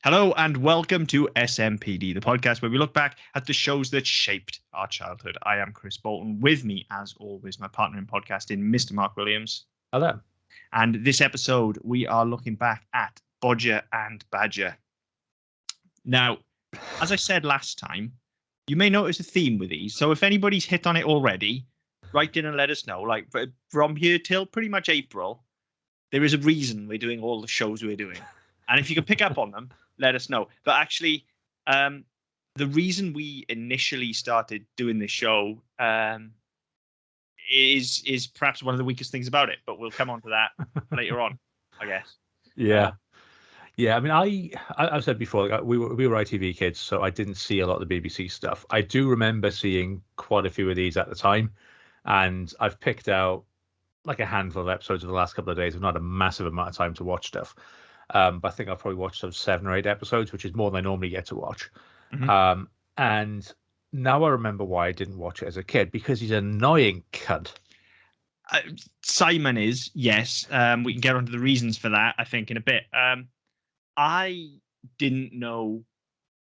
Hello and welcome to SMPD, the podcast where we look back at the shows that shaped our childhood. I am Chris Bolton. With me, as always, my partner in podcasting, Mr. Mark Williams. Hello. And this episode, we are looking back at Bodger and Badger. Now, as I said last time, you may notice a theme with these. So if anybody's hit on it already, write in and let us know. Like from here till pretty much April, there is a reason we're doing all the shows we're doing. And if you can pick up on them, let us know. But actually, the reason we initially started doing this show is perhaps one of the weakest things about it. But we'll come on to that later on, I guess. Yeah. I mean, I've said before, like, we were ITV kids, so I didn't see a lot of the BBC stuff. I do remember seeing quite a few of these at the time, and I've picked out like a handful of episodes over the last couple of days. I've not had a massive amount of time to watch stuff. But I think I've probably watched sort of 7 or 8 episodes, which is more than I normally get to watch. Mm-hmm. And now I remember why I didn't watch it as a kid, because he's an annoying cunt. Simon is, yes. We can get onto the reasons for that, I think, in a bit. I didn't know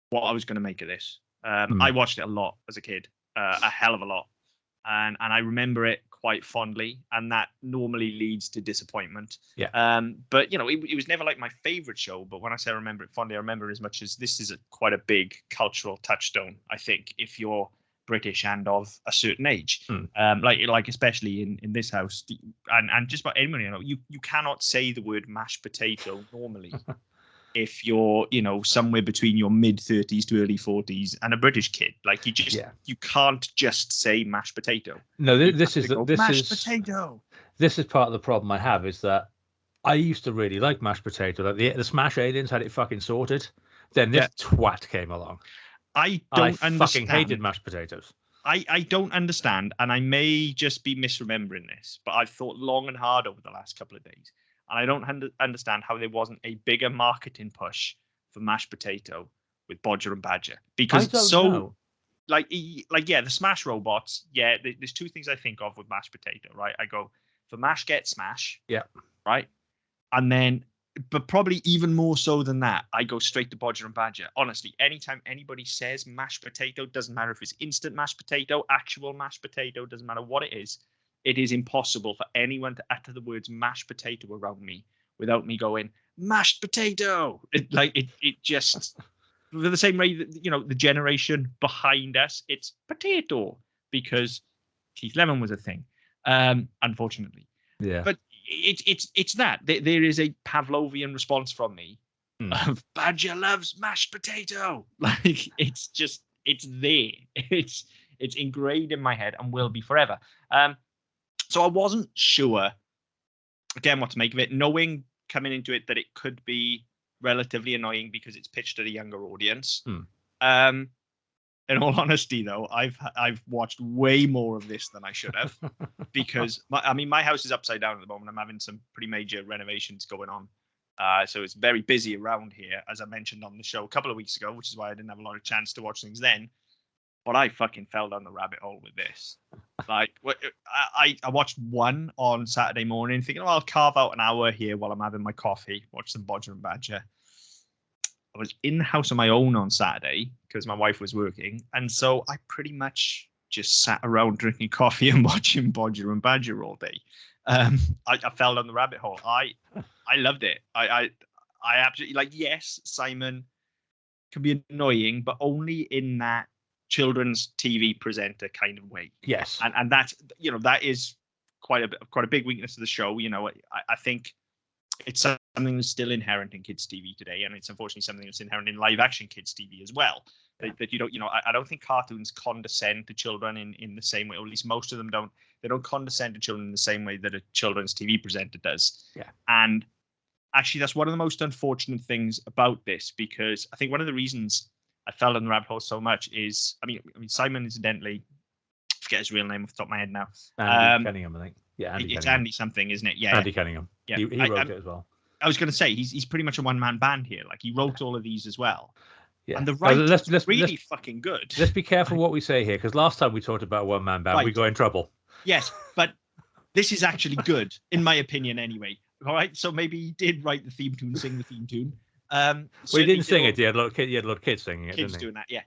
what I was going to make of this. I watched it a lot as a kid, a hell of a lot. And I remember it quite fondly, and that normally leads to disappointment. Yeah. But, you know, it was never like my favorite show. But when I say I remember it fondly, I remember as much as this is quite a big cultural touchstone, I think, if you're British and of a certain age. Like especially in this house, and just about anyone, you know, you cannot say the word mashed potato normally. If you're, you know, somewhere between your mid-30s to early 40s and a British kid, like you can't just say mashed potato. No, this is potato. This is part of the problem I have, is that I used to really like mashed potato. Like the Smash Aliens had it fucking sorted. Then this twat came along. I fucking hated mashed potatoes. I don't understand, and I may just be misremembering this, but I've thought long and hard over the last couple of days. And I don't understand how there wasn't a bigger marketing push for mashed potato with Bodger and Badger. Because the Smash robots, there's 2 things I think of with mashed potato, right? I go, for mash, get smash. Yeah. Right? And then, but probably even more so than that, I go straight to Bodger and Badger. Honestly, anytime anybody says mashed potato, doesn't matter if it's instant mashed potato, actual mashed potato, doesn't matter what it is impossible for anyone to utter the words mashed potato around me without me going, mashed potato. It just, for the same way that, you know, the generation behind us, it's potato, because Keith Lemon was a thing, unfortunately. Yeah. But it's that. There is a Pavlovian response from me of Badger loves mashed potato. Like, it's there. It's ingrained in my head and will be forever. So I wasn't sure, again, what to make of it, knowing coming into it that it could be relatively annoying because it's pitched at a younger audience. In all honesty, though, I've watched way more of this than I should have, because my house is upside down at the moment. I'm having some pretty major renovations going on. So it's very busy around here, as I mentioned on the show a couple of weeks ago, which is why I didn't have a lot of chance to watch things then. But I fucking fell down the rabbit hole with this. Like, I watched one on Saturday morning, thinking, I'll carve out an hour here while I'm having my coffee, watch some Bodger and Badger. I was in the house on my own on Saturday because my wife was working, and so I pretty much just sat around drinking coffee and watching Bodger and Badger all day. I fell down the rabbit hole. I loved it. I absolutely, like, yes, Simon can be annoying, but only in that children's TV presenter kind of way. Yes. And that's, you know, that is quite a big weakness of the show. You know, I think it's something that's still inherent in kids TV today, and it's unfortunately something that's inherent in live action kids TV as well. That you don't, you know, I don't think cartoons condescend to children in the same way, or at least most of them don't. They don't condescend to children in the same way that a children's TV presenter does. Yeah. And actually, that's one of the most unfortunate things about this, because I think one of the reasons I fell in the rabbit hole so much is, I mean, Simon, incidentally, I forget his real name off the top of my head now. Andy Cunningham, I think. Yeah, Andy Cunningham. Andy something, isn't it? Yeah. Andy Cunningham. Yeah. He wrote it as well. I was going to say, he's pretty much a one-man band here. Like, he wrote all of these as well. Yeah. And the writing's really fucking good. Let's be careful what we say here, because last time we talked about one-man band, we got in trouble. Yes, but this is actually good, in my opinion, anyway. All right, so maybe he did write the theme tune, sing the theme tune. Well, he certainly didn't sing it. He had a lot of kids singing it, kids didn't he? doing that, yeah.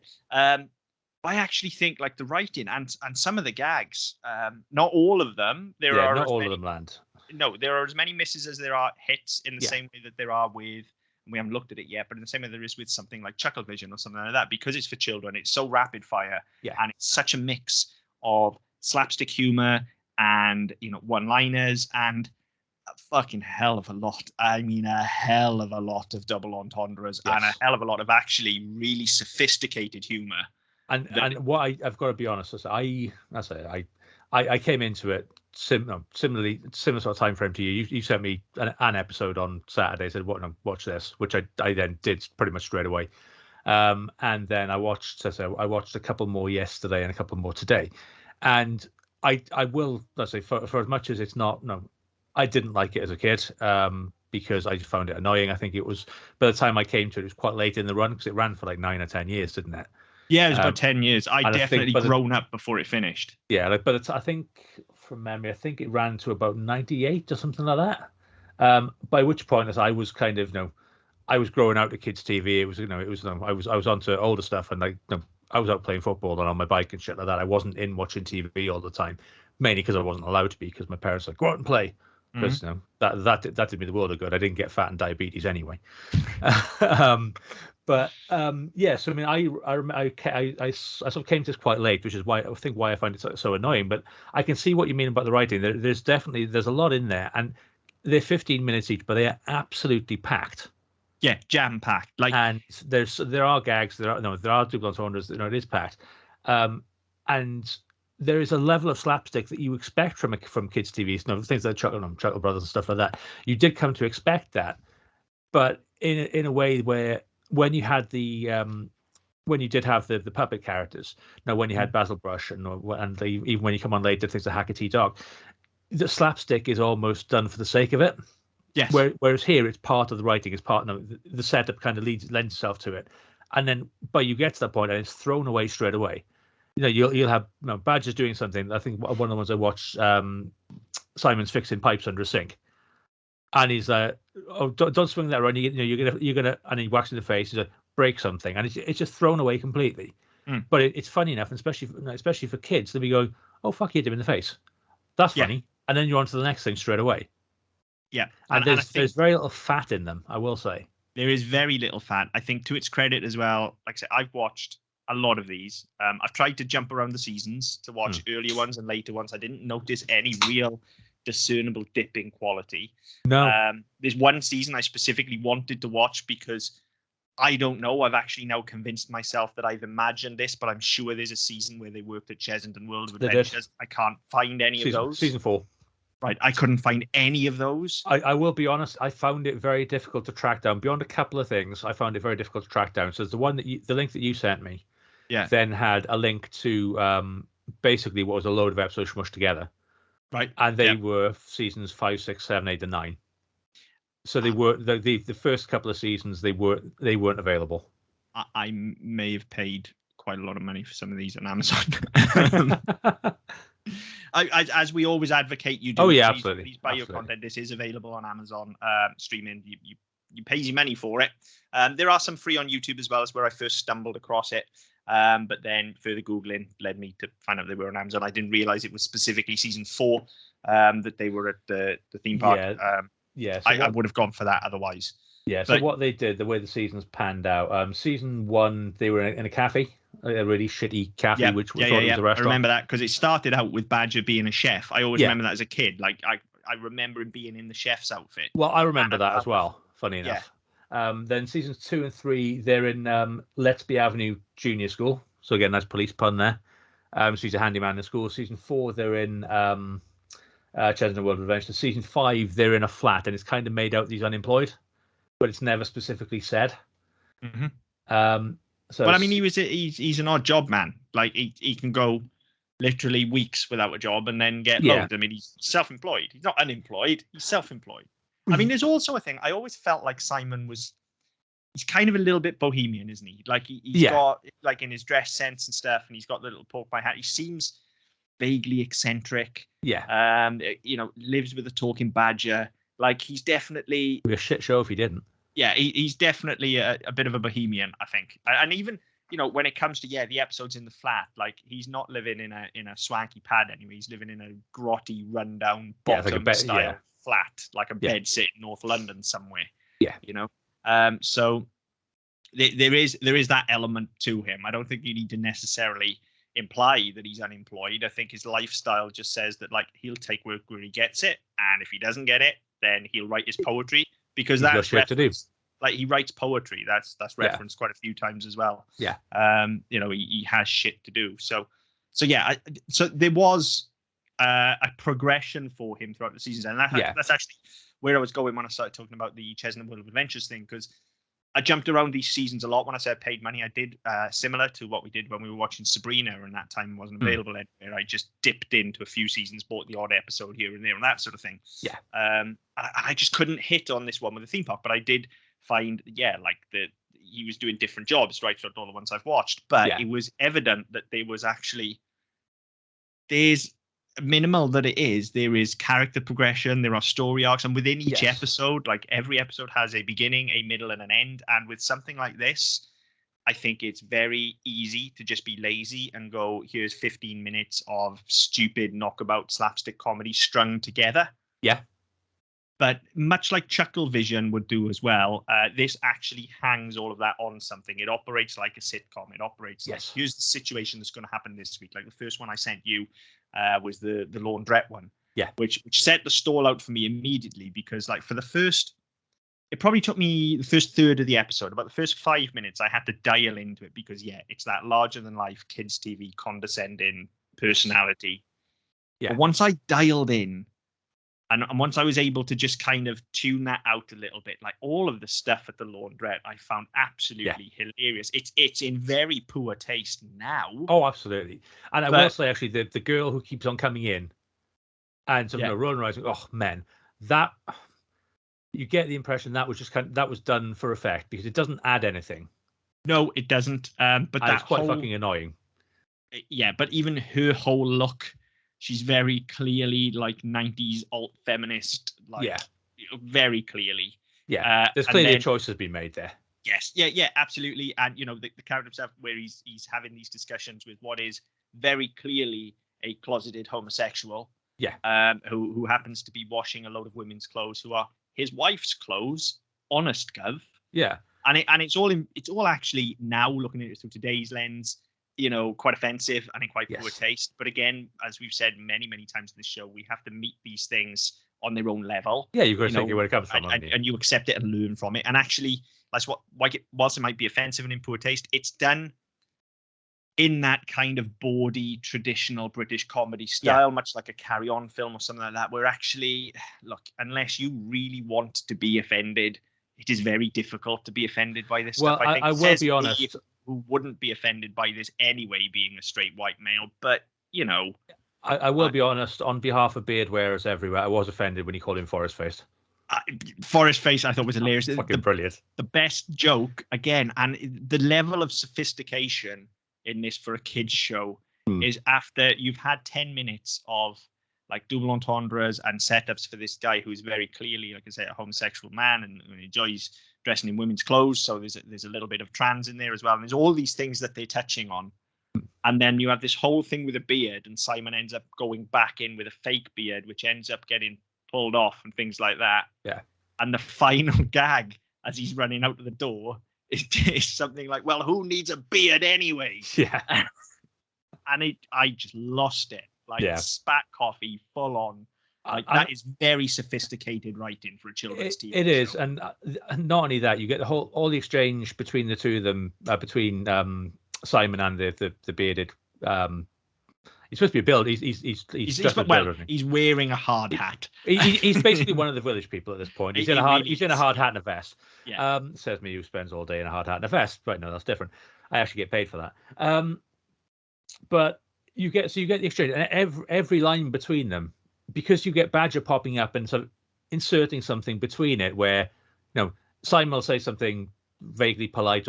I actually think like the writing and some of the gags, not all of them. There Yeah, are not as all many, of them land. No, there are as many misses as there are hits in the Yeah. same way that there are with, and we haven't looked at it yet, but in the same way there is with something like Chuckle Vision or something like that, because it's for children, it's so rapid fire, Yeah. and it's such a mix of slapstick humor and one-liners and a fucking hell of a lot. I mean, a hell of a lot of double entendres and a Yes. hell of a lot of actually really sophisticated humor. And what I've got to be honest, is I came into it similar sort of time frame to you. You sent me an episode on Saturday, said watch this, which I then did pretty much straight away. And then I watched a couple more yesterday and a couple more today. And I will, let's say, for as much as it's not, I didn't like it as a kid, because I just found it annoying. I think it was, by the time I came to it, it was quite late in the run, because it ran for like 9 or 10 years, didn't it? Yeah, it was about 10 years. I and I think definitely grown up before it finished. Yeah, but I think from memory, I think it ran to about 98 or something like that. By which point, as I was kind of, I was growing out of kids' TV. It was, I was onto older stuff, and I was out playing football and on my bike and shit like that. I wasn't in watching TV all the time, mainly because I wasn't allowed to be, because my parents were like, go out and play, because that did me the world of good. I didn't get fat and diabetes anyway. Yeah, so I mean, I sort of came to this quite late, which is why I find it so annoying. But I can see what you mean about the writing. There's a lot in there, and they're 15 minutes each, but they are absolutely packed. Yeah, jam packed. And there are gags, there are double entendres. It is packed, and there is a level of slapstick that you expect from kids' TV. Things like Chuckle Brothers and stuff like that. You did come to expect that, but in a way where when you had when you did have the puppet characters, when you had Basil Brush and even when you come on later, things like Hackety Dog, the slapstick is almost done for the sake of it. Yes. Whereas here, it's part of the writing, it's part of the setup, kind of lends itself to it, and then you get to that point and it's thrown away straight away. You'll have Badger's doing something. I think one of the ones I watched, Simon's fixing pipes under a sink. And he's like, "Oh, don't swing that around. You're gonna," and he whacks in the face. He's like, "Break something," and it's just thrown away completely. But it's funny enough, and especially for kids, they'll be going, "Oh fuck, you hit him in the face. That's funny," and then you're on to the next thing straight away. Yeah, and there's very little fat in them, I will say. There is very little fat. I think, to its credit as well. Like I said, I've watched a lot of these. I've tried to jump around the seasons to watch earlier ones and later ones. I didn't notice any real discernible dip in quality. No. There's one season I specifically wanted to watch because I don't know. I've actually now convinced myself that I've imagined this, but I'm sure there's a season where they worked at Chessington World of Adventures. I can't find any of those. Season 4. Right, I couldn't find any of those. I will be honest, I found it very difficult to track down. Beyond a couple of things, I found it very difficult to track down. So the link that you sent me, then had a link to basically what was a load of episodes smushed together. Right. And they were seasons 5, 6, 7, 8, and 9. So they were the first couple of seasons they weren't available. I may have paid quite a lot of money for some of these on Amazon. As we always advocate, you do. Oh yeah, absolutely. Please buy your content. This is available on Amazon streaming. You pay your money for it. There are some free on YouTube as well. As where I first stumbled across it. But then further Googling led me to find out they were on Amazon. I didn't realize it was specifically season 4 that they were at the theme park. So I would have gone for that otherwise. Yeah, so what they did, the way the seasons panned out, season 1, they were in a cafe, a really shitty cafe, which we thought was a restaurant. I remember that because it started out with Badger being a chef. I always remember that as a kid. Like, I remember him being in the chef's outfit. Well, I remember that as well, funny enough. Then seasons 2 and 3, they're in Let's Be Avenue Junior School. So again, nice police pun there. So he's a handyman in school. Season 4, they're in Chessington World of Adventure. Season 5, they're in a flat, and it's kind of made out that he's unemployed, but it's never specifically said. Mm-hmm. But I mean, he's an odd job man. Like he can go literally weeks without a job and then get loads. I mean, he's self-employed. He's not unemployed. He's self-employed. I mean, there's also a thing. I always felt like Simon he's kind of a little bit bohemian, isn't he? Like he's got, like, in his dress sense and stuff, and he's got the little pork pie hat. He seems vaguely eccentric. Yeah. Lives with a talking badger. Like, he's definitely... It'd be a shit show if he didn't. Yeah, he's definitely a bit of a bohemian, I think. And even, when it comes to the episodes in the flat, like he's not living in a swanky pad anyway. He's living in a grotty, rundown, Yeah, it's like a bottom bed. style Yeah, flat, like a yeah, bed sit in North London somewhere. yeah, You know, so there is that element to him. I don't think you need to necessarily imply that he's unemployed. I think his lifestyle just says that like he'll take work where he gets it, and if he doesn't get it, then he'll write his poetry because he's got that's shit to do. referenced. Like he writes poetry. That's Yeah. referenced quite a few times as well. Yeah. He has shit to do. So yeah. So there was a progression for him throughout the seasons, and that's actually where I was going when I started talking about the Chesnut World of Adventures thing, because I jumped around these seasons a lot. When I said paid money, I did similar to what we did when we were watching Sabrina, and that time wasn't available anywhere. I just dipped into a few seasons, bought the odd episode here and there, and that sort of thing. Yeah. I just couldn't hit on this one with the theme park, but I did find, like he was doing different jobs right throughout all the ones I've watched. But it was evident that there's minimal that it is. There is character progression, there are story arcs, and within each episode, like every episode has a beginning, a middle, and an end. And with something like this, I think it's very easy to just be lazy and go, here's 15 minutes of stupid knockabout slapstick comedy strung together. Yeah. But much like Chucklevision would do as well, this actually hangs all of that on something. It operates like a sitcom. It operates like, here's the situation that's going to happen this week. Like the first one I sent you was the laundrette one. Yeah. Which set the stall out for me immediately, because like for the first, it probably took me the first third of the episode, about the first 5 minutes, I had to dial into it because it's that larger than life kids TV condescending personality. Yeah. But once I dialed in, and once I was able to just kind of tune that out a little bit, like all of the stuff at the laundrette, I found absolutely hilarious. It's in very poor taste now. Oh, absolutely. And I will say, actually, the girl who keeps on coming in and something rolling around, oh man, that you get the impression that was just that was done for effect, because it doesn't add anything. No, it doesn't. But that's quite fucking annoying. Yeah, but even her whole look. She's very clearly like 90s alt feminist, like very clearly. Yeah, there's clearly a choice has been made there. Yes, yeah, absolutely. And the character himself, where he's having these discussions with what is very clearly a closeted homosexual. Yeah. Who happens to be washing a load of women's clothes who are his wife's clothes, honest gov. Yeah. And it's all actually, now looking at it through today's lens, quite offensive and in quite poor taste. But again, as we've said many, many times in this show, we have to meet these things on their own level. Yeah, you've got to take it where it comes from. And you accept it and learn from it. And actually, that's whilst it might be offensive and in poor taste, it's done in that kind of bawdy, traditional British comedy style, much like a Carry On film or something like that, where actually, look, unless you really want to be offended, it is very difficult to be offended by this stuff. I will be honest. Who wouldn't be offended by this anyway, being a straight white male, but I will be honest, on behalf of beard wearers everywhere, I was offended when he called him Forest Face. Forest Face, I thought was hilarious. Fucking brilliant. The best joke, again, and the level of sophistication in this for a kids show is after you've had 10 minutes of like double entendres and setups for this guy who's very clearly, like I say, a homosexual man and enjoys dressing in women's clothes. So there's a little bit of trans in there as well. And there's all these things that they're touching on. And then you have this whole thing with a beard, and Simon ends up going back in with a fake beard, which ends up getting pulled off and things like that. Yeah. And the final gag as he's running out of the door is something like, well, who needs a beard anyway? Yeah. And I just lost it. Like spat coffee full on. Like that is very sophisticated writing for a children's TV. It is, and not only that, you get all the exchange between the two of them, between Simon and the bearded. He's supposed to be a build. He's wearing a hard hat. He's basically one of the village people at this point. He's in a hard hat and a vest. Yeah. Says me who spends all day in a hard hat and a vest. Right, no, that's different. I actually get paid for that. But you get the exchange, and every line between them, because you get Badger popping up and sort of inserting something between it, where Simon will say something vaguely polite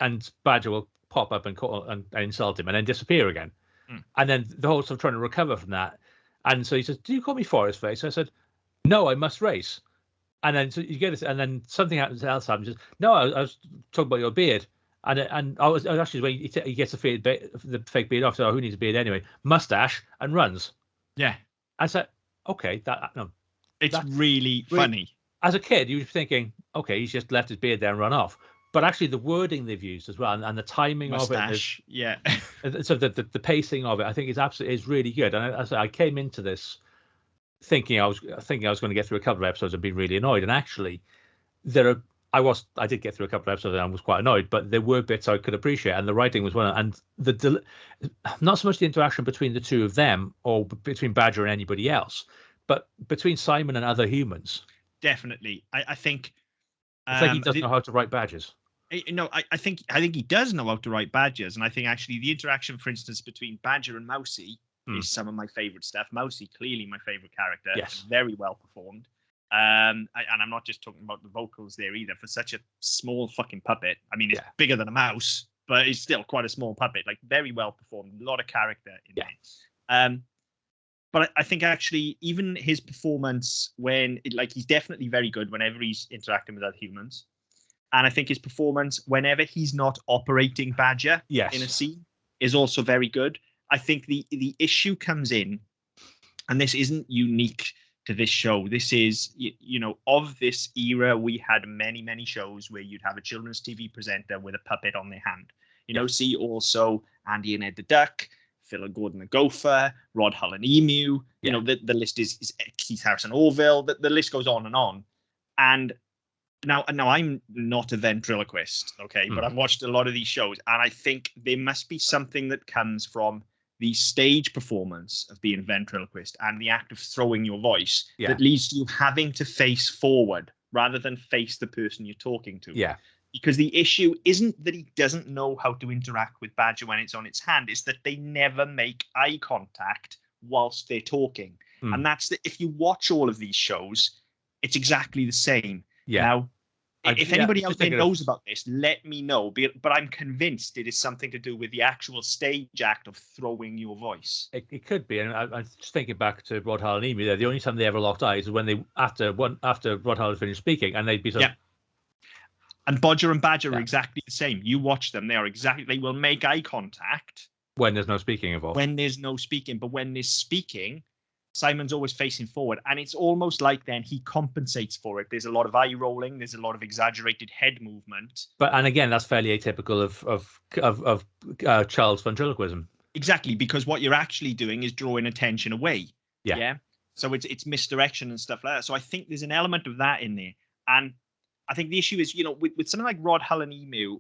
and Badger will pop up and insult him and then disappear again. And then the whole sort of trying to recover from that. And so he says, "Do you call me Forest Face?" I said, "No, I must race." And then so you get this, and then something else happens. Just, no, I was talking about your beard, and I was actually when he gets the fake beard off. So who needs a beard anyway? Mustache and runs. Yeah, I said, okay, it's that's really really. funny. As a kid, you were thinking, okay, he's just left his beard there and run off. But actually, the wording they've used as well, and the timing Mustache, yeah. of it, so the pacing of it, I think is really good. And I came into this thinking I was going to get through a couple of episodes and be really annoyed. And actually, I did get through a couple of episodes and I was quite annoyed, but there were bits I could appreciate, and the writing was one. And not so much the interaction between the two of them or between Badger and anybody else, but between Simon and other humans. Definitely, I think it's like he doesn't know how to write badgers. No, I think he does know how to write badgers, and I think actually the interaction, for instance, between Badger and Mousy is some of my favorite stuff. Mousy, clearly my favorite character. Yes, very well performed. And I'm not just talking about the vocals there either. For such a small fucking puppet, I mean, it's bigger than a mouse, but it's still quite a small puppet. Like, very well performed, a lot of character in there. But I think actually even his performance he's definitely very good whenever he's interacting with other humans. And I think his performance whenever he's not operating Badger in a scene is also very good. I think the issue comes in, and this isn't unique to this show. This is, of this era, we had many, many shows where you'd have a children's TV presenter with a puppet on their hand. See also Andy and Ed the Duck, Phil and Gordon the Gopher, Rod Hull and Emu. The list is Keith Harrison Orville. The list goes on and on. And now I'm not a ventriloquist, okay, but I've watched a lot of these shows, and I think there must be something that comes from the stage performance of being a ventriloquist and the act of throwing your voice that leads to you having to face forward rather than face the person you're talking to. Yeah. Because the issue isn't that he doesn't know how to interact with Badger when it's on its hand. It's that they never make eye contact whilst they're talking. And that's if you watch all of these shows, it's exactly the same. Yeah. Now, if anybody out there knows about this, let me know. But I'm convinced it is something to do with the actual stage act of throwing your voice. It could be. And I'm just thinking back to Rod Hull and Emu there. The only time they ever locked eyes is when after Rod Hull had finished speaking, and they'd be sort of, and Bodger and Badger are exactly the same. You watch them; they will make eye contact when there's no speaking involved. When there's no speaking, but when there's speaking, Simon's always facing forward, and it's almost like then he compensates for it. There's a lot of eye rolling. There's a lot of exaggerated head movement. And again, that's fairly atypical of child's ventriloquism. Exactly, because what you're actually doing is drawing attention away. Yeah. So it's misdirection and stuff like that. So I think there's an element of that in there, and I think the issue is, with something like Rod Hull and Emu,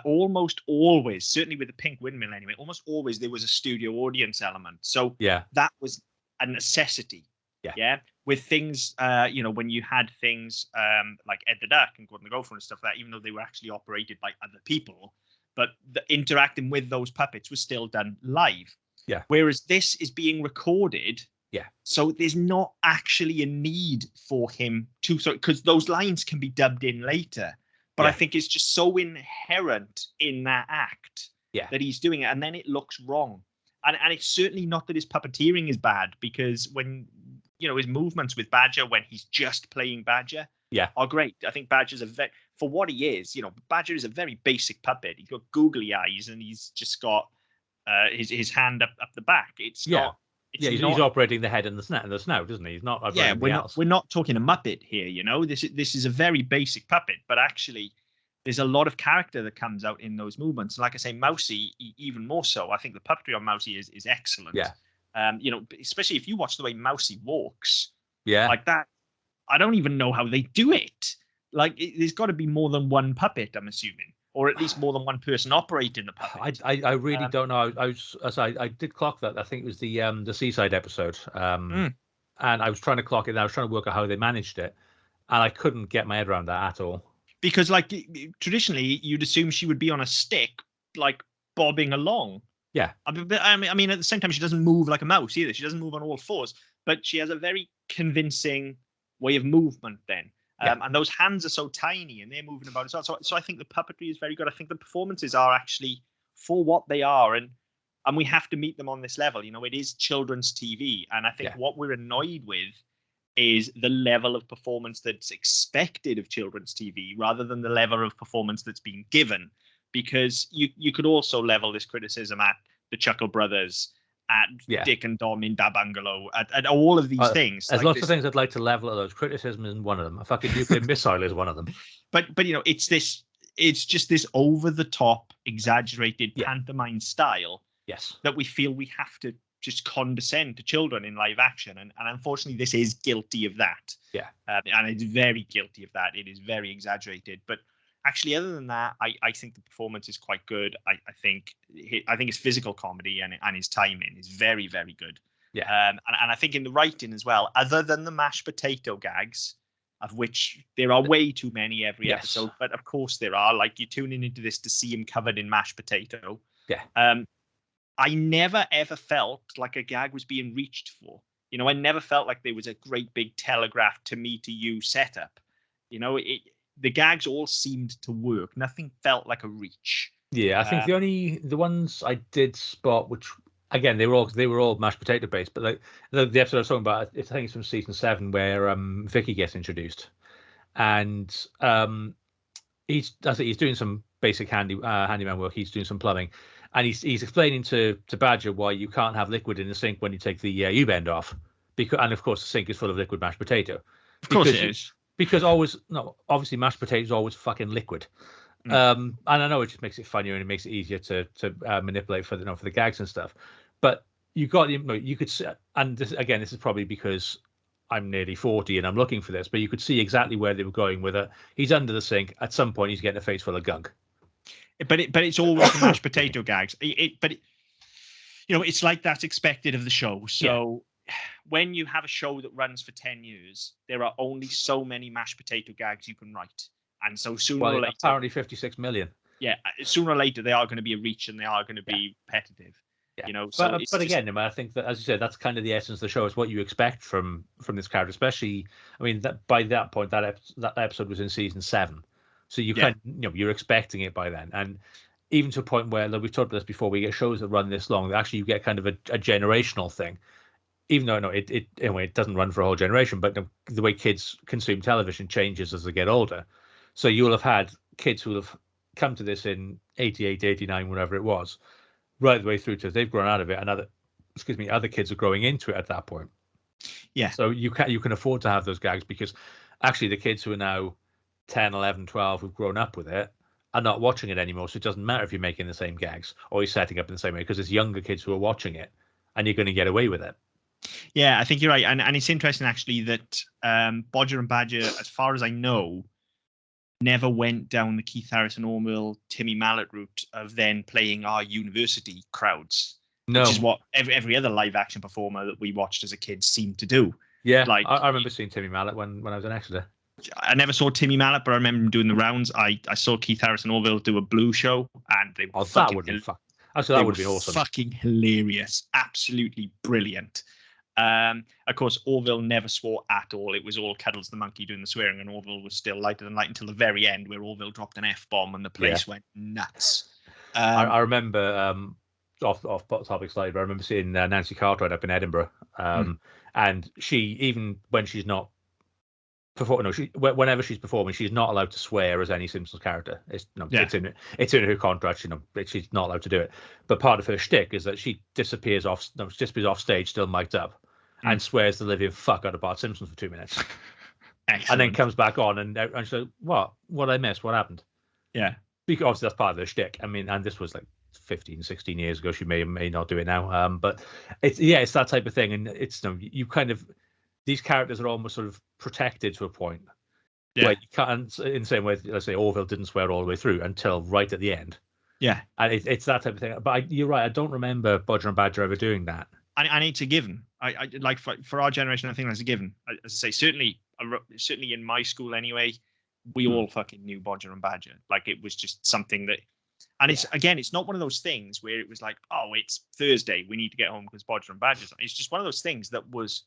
almost always, certainly with the Pink Windmill anyway, almost always there was a studio audience element. So that was a necessity. Yeah. With things, when you had things like Ed the Duck and Gordon the Gopher and stuff like that, even though they were actually operated by other people, but the interacting with those puppets was still done live. Yeah. Whereas this is being recorded. Yeah. So there's not actually a need for him to, because those lines can be dubbed in later. But I think it's just so inherent in that act that he's doing it, and then it looks wrong. And it's certainly not that his puppeteering is bad, because when his movements with Badger when he's just playing Badger are great. I think Badger's for what he is, Badger is a very basic puppet. He's got googly eyes and he's just got his hand up the back. It's not. He's operating the head and the snout, isn't he? He's not. We're not talking a Muppet here. This is a very basic puppet, but actually, there's a lot of character that comes out in those movements. Like I say, Mousy even more so. I think the puppetry on Mousy is excellent. Yeah. Especially if you watch the way Mousy walks. Yeah. Like that. I don't even know how they do it. Like there's got to be more than one puppet, I'm assuming, or at least more than one person operating the puppet. I really don't know. I did clock that. I think it was the Seaside episode. And I was trying to clock it. And I was trying to work out how they managed it, and I couldn't get my head around that at all. Because traditionally, you'd assume she would be on a stick, like bobbing along. Yeah. I mean, at the same time, she doesn't move like a mouse either. She doesn't move on all fours, but she has a very convincing way of movement then. And those hands are so tiny and they're moving about as well. So I think the puppetry is very good. I think the performances are actually for what they are. And we have to meet them on this level. It is children's TV. And I think what we're annoyed with is the level of performance that's expected of children's TV rather than the level of performance that's being given. Because you could also level this criticism at the Chuckle Brothers, at Dick and Dom in Da Bungalow, at all of these things. There's lots of things I'd like to level at those. Criticism isn't one of them. A fucking nuclear missile is one of them. But it's just this over the top, exaggerated pantomime style. Yes. That we feel we have to just condescend to children in live action, and unfortunately this is guilty of that. And it's very guilty of that. It is very exaggerated, but actually other than that, I think the performance is quite good. I think his physical comedy and his timing is very, very good. And I think in the writing as well, other than the mashed potato gags, of which there are way too many every episode, but of course there are, like, you're tuning into this to see him covered in mashed potato. I never ever felt like a gag was being reached for. I never felt like there was a great big telegraph to me to you setup. The gags all seemed to work. Nothing felt like a reach. Yeah, I think the ones I did spot, which again they were all mashed potato based, but like the episode I was talking about, I think it's from season 7 where Vicky gets introduced, and he's doing some basic handyman work. He's doing some plumbing. And he's explaining to Badger why you can't have liquid in the sink when you take the U-bend off, and of course the sink is full of liquid mashed potato. Of course it is. Because obviously mashed potato is always fucking liquid. And I know it just makes it funnier and it makes it easier to manipulate for the gags and stuff. But you could see, and this is probably because I'm nearly 40 and I'm looking for this, but you could see exactly where they were going with it. He's under the sink. At some point, he's getting a face full of gunk. But it's always the mashed potato gags. It's like that's expected of the show. So when you have a show that runs for 10 years, there are only so many mashed potato gags you can write. And so sooner or later, apparently 56 million. Yeah, sooner or later they are going to be a reach and they are going to be repetitive. Yeah. But again, I think that, as you said, that's kind of the essence of the show. Is what you expect from this character, especially. I mean, that by that point, that episode was in season 7. So you're expecting it by then, and even to a point where, like we've talked about this before, we get shows that run this long. Actually, you get kind of a generational thing, even though it doesn't run for a whole generation. But the way kids consume television changes as they get older. So you'll have had kids who have come to this in 88, 89, whatever it was, right the way through to they've grown out of it, and other kids are growing into it at that point. Yeah. So you can afford to have those gags because actually the kids who are now 10, 11, 12 who've grown up with it are not watching it anymore. So it doesn't matter if you're making the same gags or you're setting up in the same way because it's younger kids who are watching it and you're going to get away with it. Yeah, I think you're right. And it's interesting actually that Bodger and Badger, as far as I know, never went down the Keith Harrison Orville, Timmy Mallet route of then playing our university crowds. No. Which is what every other live action performer that we watched as a kid seemed to do. Yeah, like I remember seeing Timmy Mallet when I was in Exeter. I never saw Timmy Mallet, but I remember him doing the rounds. I saw Keith Harrison Orville do a blue show, and they were that would be fun. That would be awesome. Fucking hilarious, absolutely brilliant. Of course, Orville never swore at all. It was all Cuddles the monkey doing the swearing, and Orville was still lighter than light until the very end, where Orville dropped an F-bomb and the place went nuts. I remember off topic slide, but I remember seeing Nancy Cartwright up in Edinburgh, and she, even when she's not whenever she's performing, she's not allowed to swear as any Simpsons character. It's in her contract. She's not allowed to do it. But part of her shtick is that she disappears off stage, still mic'd up, and swears the living fuck out of Bart Simpson for 2 minutes, and then comes back on and she's like, "What I missed? What happened?" Yeah, because obviously that's part of her shtick. I mean, and this was like 15, 16 years ago. She may or may not do it now. But it's that type of thing, and it's you kind of. These characters are almost sort of protected to a point where you can't, in the same way, let's say Orville didn't swear all the way through until right at the end. Yeah. And it's that type of thing. But you're right, I don't remember Bodger and Badger ever doing that. And it's a given. I like for our generation, I think that's a given. As I say, certainly in my school anyway, we all fucking knew Bodger and Badger. Like, it was just something that, and it's not one of those things where it was like, oh, it's Thursday, we need to get home because Bodger and Badger's on. It's just one of those things that was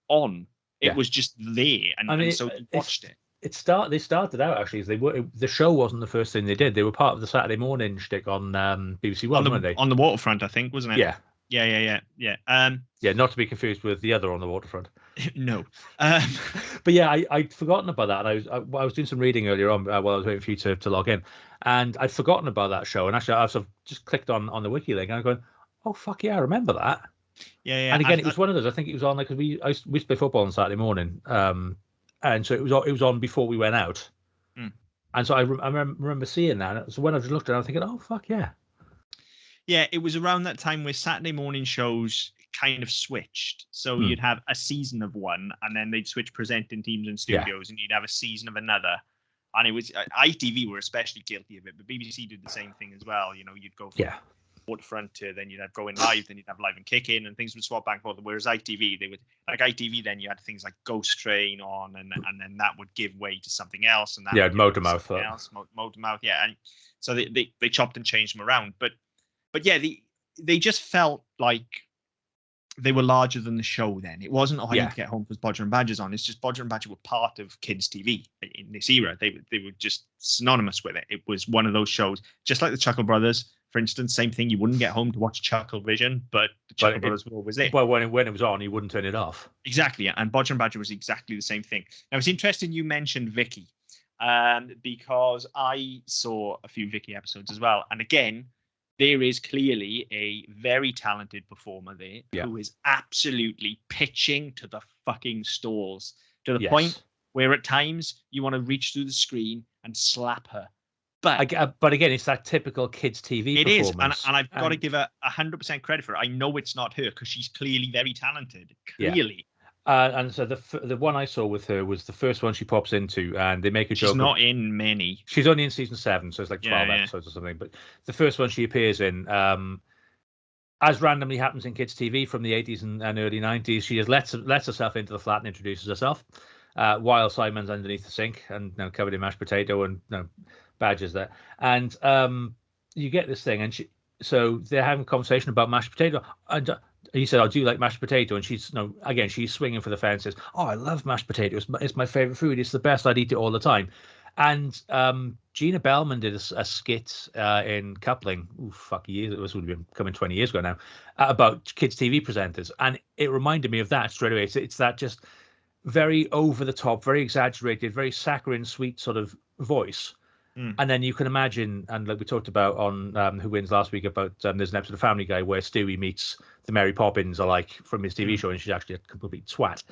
on. It was just there, and so you watched it. They started out actually as the show wasn't the first thing they did. They were part of the Saturday morning shtick on BBC One, weren't they? On the waterfront, I think, wasn't it? Yeah. Yeah. Yeah, not to be confused with the other on the waterfront. No. But yeah, I'd forgotten about that. And I was doing some reading earlier on while I was waiting for you to log in, and I'd forgotten about that show. And actually, I've sort of just clicked on the wiki link, and I'm going, oh fuck yeah, I remember that. Yeah. And again, it was one of those. I think it was on like because we used to play football on Saturday morning, and so it was on before we went out. Mm. And so I remember seeing that. So when I just looked at it, I was thinking, oh fuck yeah. Yeah, it was around that time where Saturday morning shows kind of switched. So you'd have a season of one, and then they'd switch presenting teams and studios, and you'd have a season of another. And it was ITV were especially guilty of it, but BBC did the same thing as well. You know, you'd go from waterfront to then you'd have going live, then you'd have live and kick in, and things would swap back and forth. Whereas ITV, they would like ITV, then you had things like Ghost Train on, and then that would give way to something else, and that Motormouth, Motormouth, and so they chopped and changed them around, but yeah, they just felt like they were larger than the show then. It wasn't, I need to get home because Bodger and Badger's on. It's just Bodger and Badger were part of kids' TV in this era. They were just synonymous with it. It was one of those shows, just like the Chuckle Brothers, for instance. Same thing. You wouldn't get home to watch Chuckle Vision, but the Chuckle Brothers were always there. Well, when it was on, you wouldn't turn it off. Exactly, and Bodger and Badger was exactly the same thing. Now, it's interesting you mentioned Vicky, because I saw a few Vicky episodes as well. And again, there is clearly a very talented performer there who is absolutely pitching to the fucking stalls to the point where at times you want to reach through the screen and slap her. But again, it's that typical kids' TV performance. And I've got to give her 100% credit for it. I know it's not her because she's clearly very talented. Clearly. And so the one I saw with her was the first one she pops into, and they make a joke. She's not in many. She's only in season 7, so it's like 12 episodes or something. But the first one she appears in, as randomly happens in kids' TV from the 80s and early 90s, she just lets herself into the flat and introduces herself, while Simon's underneath the sink and covered in mashed potato and Badger's there, and you get this thing, and so they're having a conversation about mashed potato, and he said, "I do like mashed potato," and she's again she's swinging for the fences. Oh, I love mashed potato. It's my favorite food. It's the best. I'd eat it all the time. And Gina Bellman did a skit in Coupling. Oh, fuck, years. It would have been coming 20 years ago now, about kids' TV presenters, and it reminded me of that straight away. It's that just very over the top, very exaggerated, very saccharine, sweet sort of voice. And then you can imagine, and like we talked about on Who Wins last week, about there's an episode of Family Guy where Stewie meets the Mary Poppins alike from his TV show, and she's actually a complete twat.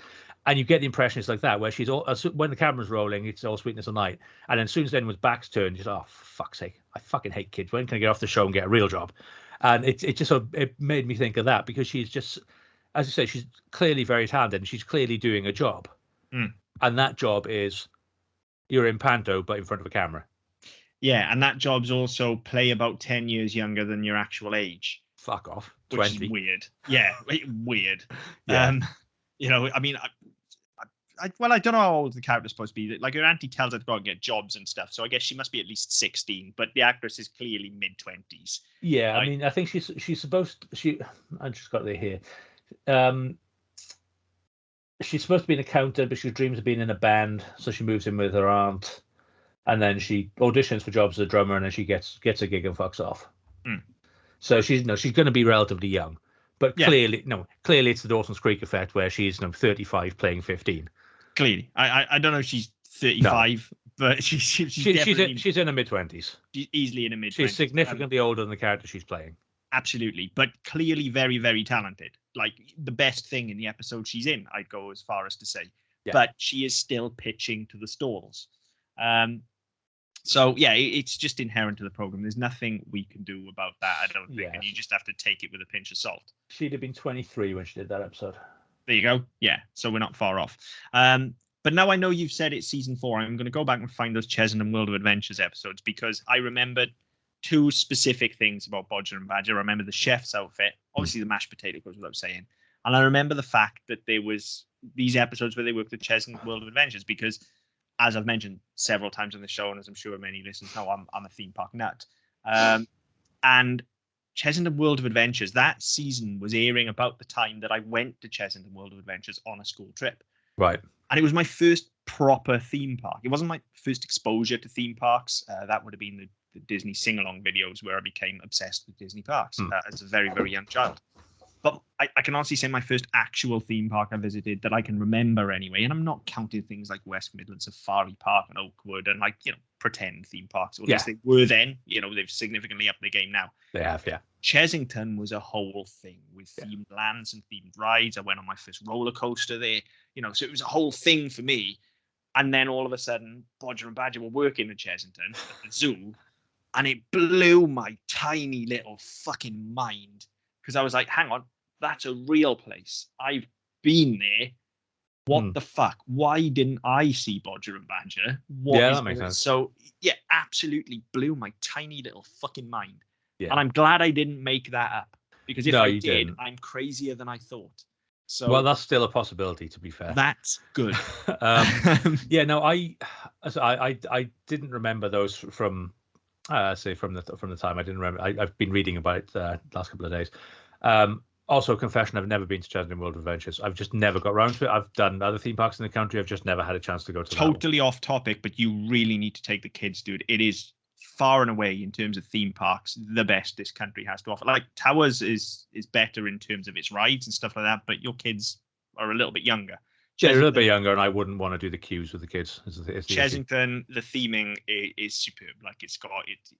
And you get the impression it's like that, where she's all, when the camera's rolling, it's all sweetness and light. And then as soon as anyone's back's turned, she's oh, for fuck's sake, I fucking hate kids. When can I get off the show and get a real job? And it just sort of, it made me think of that, because she's just, as you say, she's clearly very talented, and she's clearly doing a job. And that job is you're in panto, but in front of a camera. Yeah, and that job's also play about 10 years younger than your actual age. Fuck off. 20. Which is weird. Yeah, weird. Yeah. I mean, I don't know how old the character's supposed to be. Like, her auntie tells her to go and get jobs and stuff, so I guess she must be at least 16, but the actress is clearly mid-20s. Yeah, I mean, I think she's supposed to... I just got it here. She's supposed to be an accountant, but she dreams of being in a band, so she moves in with her aunt. And then she auditions for jobs as a drummer, and then she gets a gig and fucks off. So she's going to be relatively young, but clearly it's the Dawson's Creek effect, where she's 35 playing 15. Clearly, I don't know if she's 35, but she's in her mid-20s. She's easily in her mid-20s. She's significantly older than the character she's playing. Absolutely, but clearly very, very talented. Like, the best thing in the episode she's in, I'd go as far as to say. Yeah. But she is still pitching to the stalls. So, yeah, it's just inherent to the program. There's nothing we can do about that, I don't think. Yeah. And you just have to take it with a pinch of salt. She'd have been 23 when she did that episode. There you go. Yeah, so we're not far off. But now I know you've said it's season 4. I'm going to go back and find those Chesnam World of Adventures episodes, because I remembered 2 specific things about Bodger and Badger. I remember the chef's outfit. Obviously, the mashed potato goes without saying. And I remember the fact that there was these episodes where they worked at Chesnam World of Adventures, because, as I've mentioned several times on the show, and as I'm sure many listeners know, I'm a theme park nut. And Chesnam World of Adventures, that season was airing about the time that I went to Chesnam World of Adventures on a school trip. Right. And it was my first proper theme park. It wasn't my first exposure to theme parks. That would have been the Disney sing-along videos, where I became obsessed with Disney parks as a very, very young child. But I can honestly say my first actual theme park I visited that I can remember anyway, and I'm not counting things like West Midlands Safari Park and Oakwood and like, pretend theme parks, or at least they were then. They've significantly upped the game now. They have, yeah. Chessington was a whole thing with themed lands and themed rides. I went on my first roller coaster there, so it was a whole thing for me. And then all of a sudden, Bodger and Badger were working at Chessington at the zoo, and it blew my tiny little fucking mind, because I was like, hang on, that's a real place. I've been there. What the fuck? Why didn't I see Bodger and Badger? That makes sense. So, yeah, absolutely blew my tiny little fucking mind. Yeah. And I'm glad I didn't make that up, because if I did, didn't. I'm crazier than I thought. So, well, that's still a possibility, to be fair. That's good. I didn't remember those from from the time. I didn't remember. I've been reading about it the last couple of days. Also, confession, I've never been to Chesington World of Adventures. I've just never got around to it. I've done other theme parks in the country. I've just never had a chance to go to Totally off topic, but you really need to take the kids, dude. It is far and away, in terms of theme parks, the best this country has to offer. Like, Towers is better in terms of its rides and stuff like that, but your kids are a little bit younger. Yeah, a little bit younger, and I wouldn't want to do the queues with the kids. Chessington, the theming is superb. Like,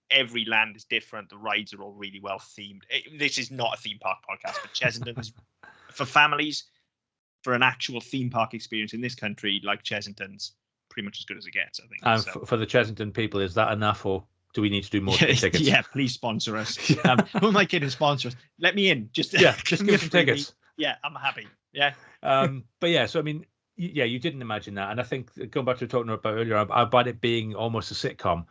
every land is different. The rides are all really well themed. This is not a theme park podcast, but Chessington is for families, for an actual theme park experience in this country. Like, Chessington's pretty much as good as it gets, I think. And for the Chessington people, is that enough, or do we need to do more tickets? Yeah, please sponsor us. Who am I kidding? Sponsor us. Let me in. Just give me some tickets. Yeah, I'm happy. Yeah. But yeah, so I mean, yeah, you didn't imagine that, and I think going back to talking about earlier about it being almost a sitcom.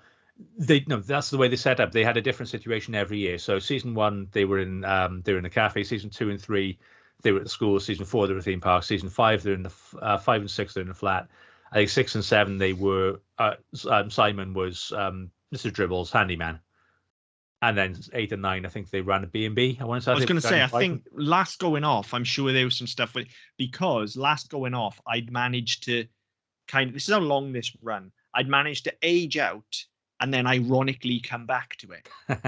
That's the way they set up. They had a different situation every year. So season 1, they were in the cafe. Season 2 and 3, they were at the school. Season 4, they were at the theme park. Season 5, they're in the 5 and 6, they're in the flat. I think 6 and 7, they were. Simon was Mr. Dribble's handyman. And then 8 and 9, I think they ran a B&B. I was going to say, I think last going off, I'm sure there was some stuff with, because last going off, I'd managed to this is how long this run. I'd managed to age out and then ironically come back to it. Do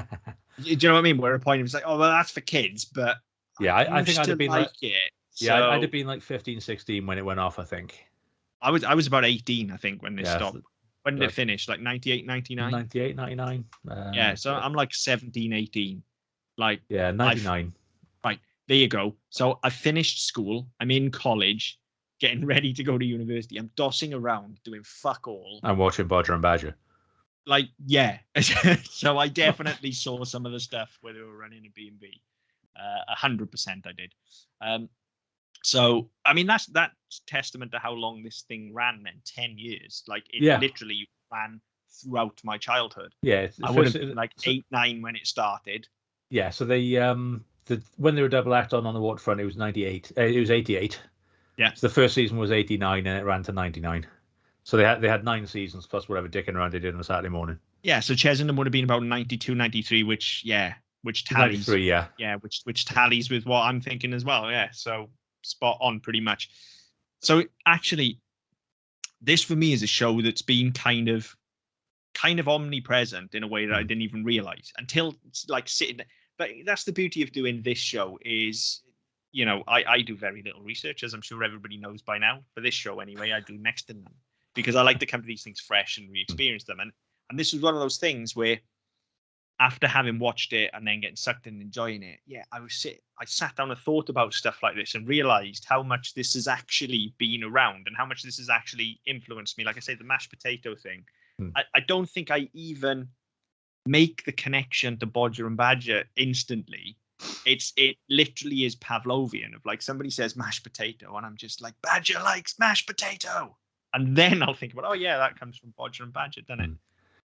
you know what I mean? Where a point it was like, oh, well, that's for kids, but yeah, I think I'd have been like it. Yeah, so, I'd have been like 15, 16 when it went off, I think. I was about 18, I think, when this stopped. When did it finish? Like 98, 99? 98, 99. Yeah, so I'm like 17, 18. Like, yeah, 99. Right, there you go. So I finished school. I'm in college, getting ready to go to university. I'm dossing around, doing fuck all. I'm watching Bodger and Badger. Like, yeah. So I definitely saw some of the stuff where they were running a B&B. 100% I did. So, I mean, that's testament to how long this thing ran then, 10 years. Like, it literally ran throughout my childhood. Yeah. I would have been like 8, 9 when it started. Yeah, so they when they were double act on the waterfront, it was 98. It was 88. Yeah. So the first season was 89 and it ran to 99. So they had 9 seasons plus whatever dicking around they did on a Saturday morning. Yeah, so Chessington would have been about 92, 93, which tallies. 93, yeah. Yeah, which tallies with what I'm thinking as well. Yeah, so spot on pretty much. So actually, this for me is a show that's been kind of omnipresent in a way that I didn't even realize until like sitting. But that's the beauty of doing this show is, I do very little research, as I'm sure everybody knows by now. For this show anyway, I do next to none because I like to come to these things fresh and re-experience them. And this was one of those things where, after having watched it and then getting sucked in and enjoying it, I sat down and thought about stuff like this and realized how much this has actually been around and how much this has actually influenced me. Like I say, the mashed potato thing. I don't think I even make the connection to Bodger and Badger instantly. It literally is Pavlovian of like somebody says mashed potato and I'm just like, Badger likes mashed potato. And then I'll think about, oh yeah, that comes from Bodger and Badger, doesn't it?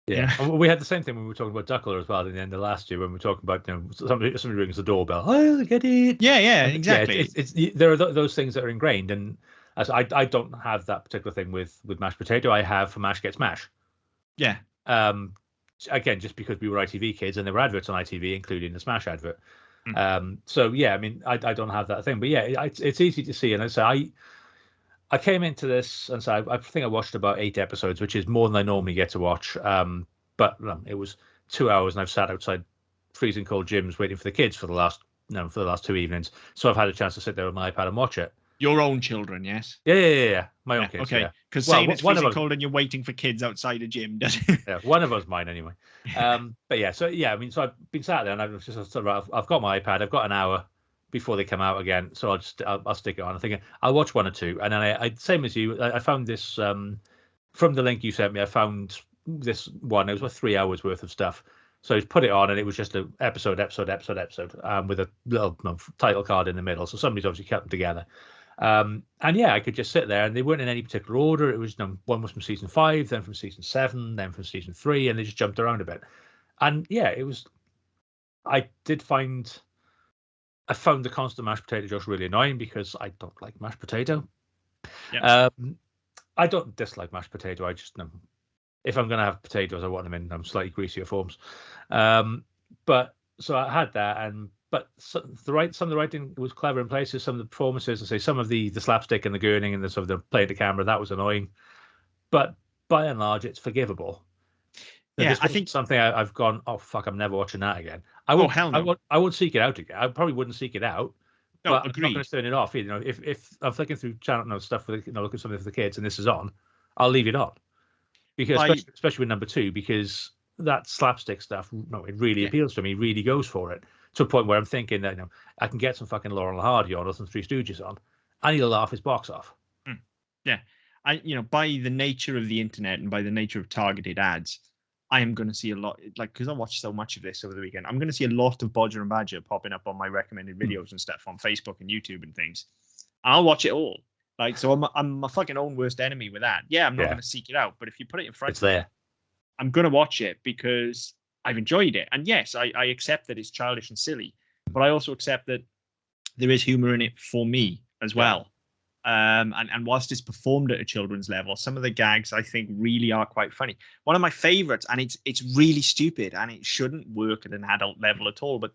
Yeah. We had the same thing when we were talking about Duckler as well at the end of last year when we were talking about somebody rings the doorbell. Oh, get it. Yeah, exactly. Yeah, there are those things that are ingrained, and as I don't have that particular thing with mashed potato. I have for mash gets mash. Yeah. Again, just because we were ITV kids and there were adverts on ITV, including the Smash advert. So yeah, I mean, I don't have that thing, but yeah, it's easy to see, and so I came into this and so I think I watched about 8 episodes, which is more than I normally get to watch. But it was 2 hours and I've sat outside freezing cold gyms waiting for the kids for the last for the last 2 evenings. So I've had a chance to sit there with my iPad and watch it. Your own children, yes? Yeah. My own kids. Okay. Yeah. Because Well, saying it's one of freezing us, cold and you're waiting for kids outside a gym, doesn't it? yeah, one of us mine anyway. But yeah, so I mean, so I've been sat there and I've just sort of, I've got my iPad. I've got an hour before they come out again, so I'll stick it on. I'm thinking I'll watch one or two, and then I same as you. I found this from the link you sent me. I found this one. It was like 3 hours worth of stuff. So I put it on, and it was just an episode, with a little title card in the middle. So somebody's obviously kept them together. And yeah, I could just sit there, and they weren't in any particular order. It was one was from season 5, then from season 7, then from season 3, and they just jumped around a bit. And yeah, it was. I found the constant mashed potato jokes really annoying because I don't like mashed potato. Yeah. I don't dislike mashed potato. I just if I'm going to have potatoes, I want them in slightly greasier forms. But so I had that, but some of the writing was clever in places. Some of the performances, I say, some of the slapstick and the gurning and the sort of the play the camera, that was annoying. But by and large, it's forgivable. Yeah, I think something I've gone, oh fuck, I'm never watching that again. hell no. I won't seek it out again. I probably wouldn't seek it out. No, but agreed. I'm not going to turn it off. If I'm flicking through channel stuff with looking at something for the kids and this is on, I'll leave it on. Because especially with number 2, because that slapstick stuff, it really appeals to me. Really goes for it to a point where I'm thinking that I can get some fucking Laurel and Hardy on or some Three Stooges on, and he'll laugh his box off. Yeah, by the nature of the internet and by the nature of targeted ads, I am going to see a lot, because I watched so much of this over the weekend. I'm going to see a lot of Bodger and Badger popping up on my recommended videos and stuff on Facebook and YouTube and things. I'll watch it all. So I'm my fucking own worst enemy with that. Yeah, I'm not going to seek it out, but if you put it in front of me, I'm going to watch it because I've enjoyed it. And yes, I accept that it's childish and silly, but I also accept that there is humor in it for me as well. And whilst it's performed at a children's level, some of the gags I think really are quite funny. One of my favorites, and it's really stupid and it shouldn't work at an adult level at all, but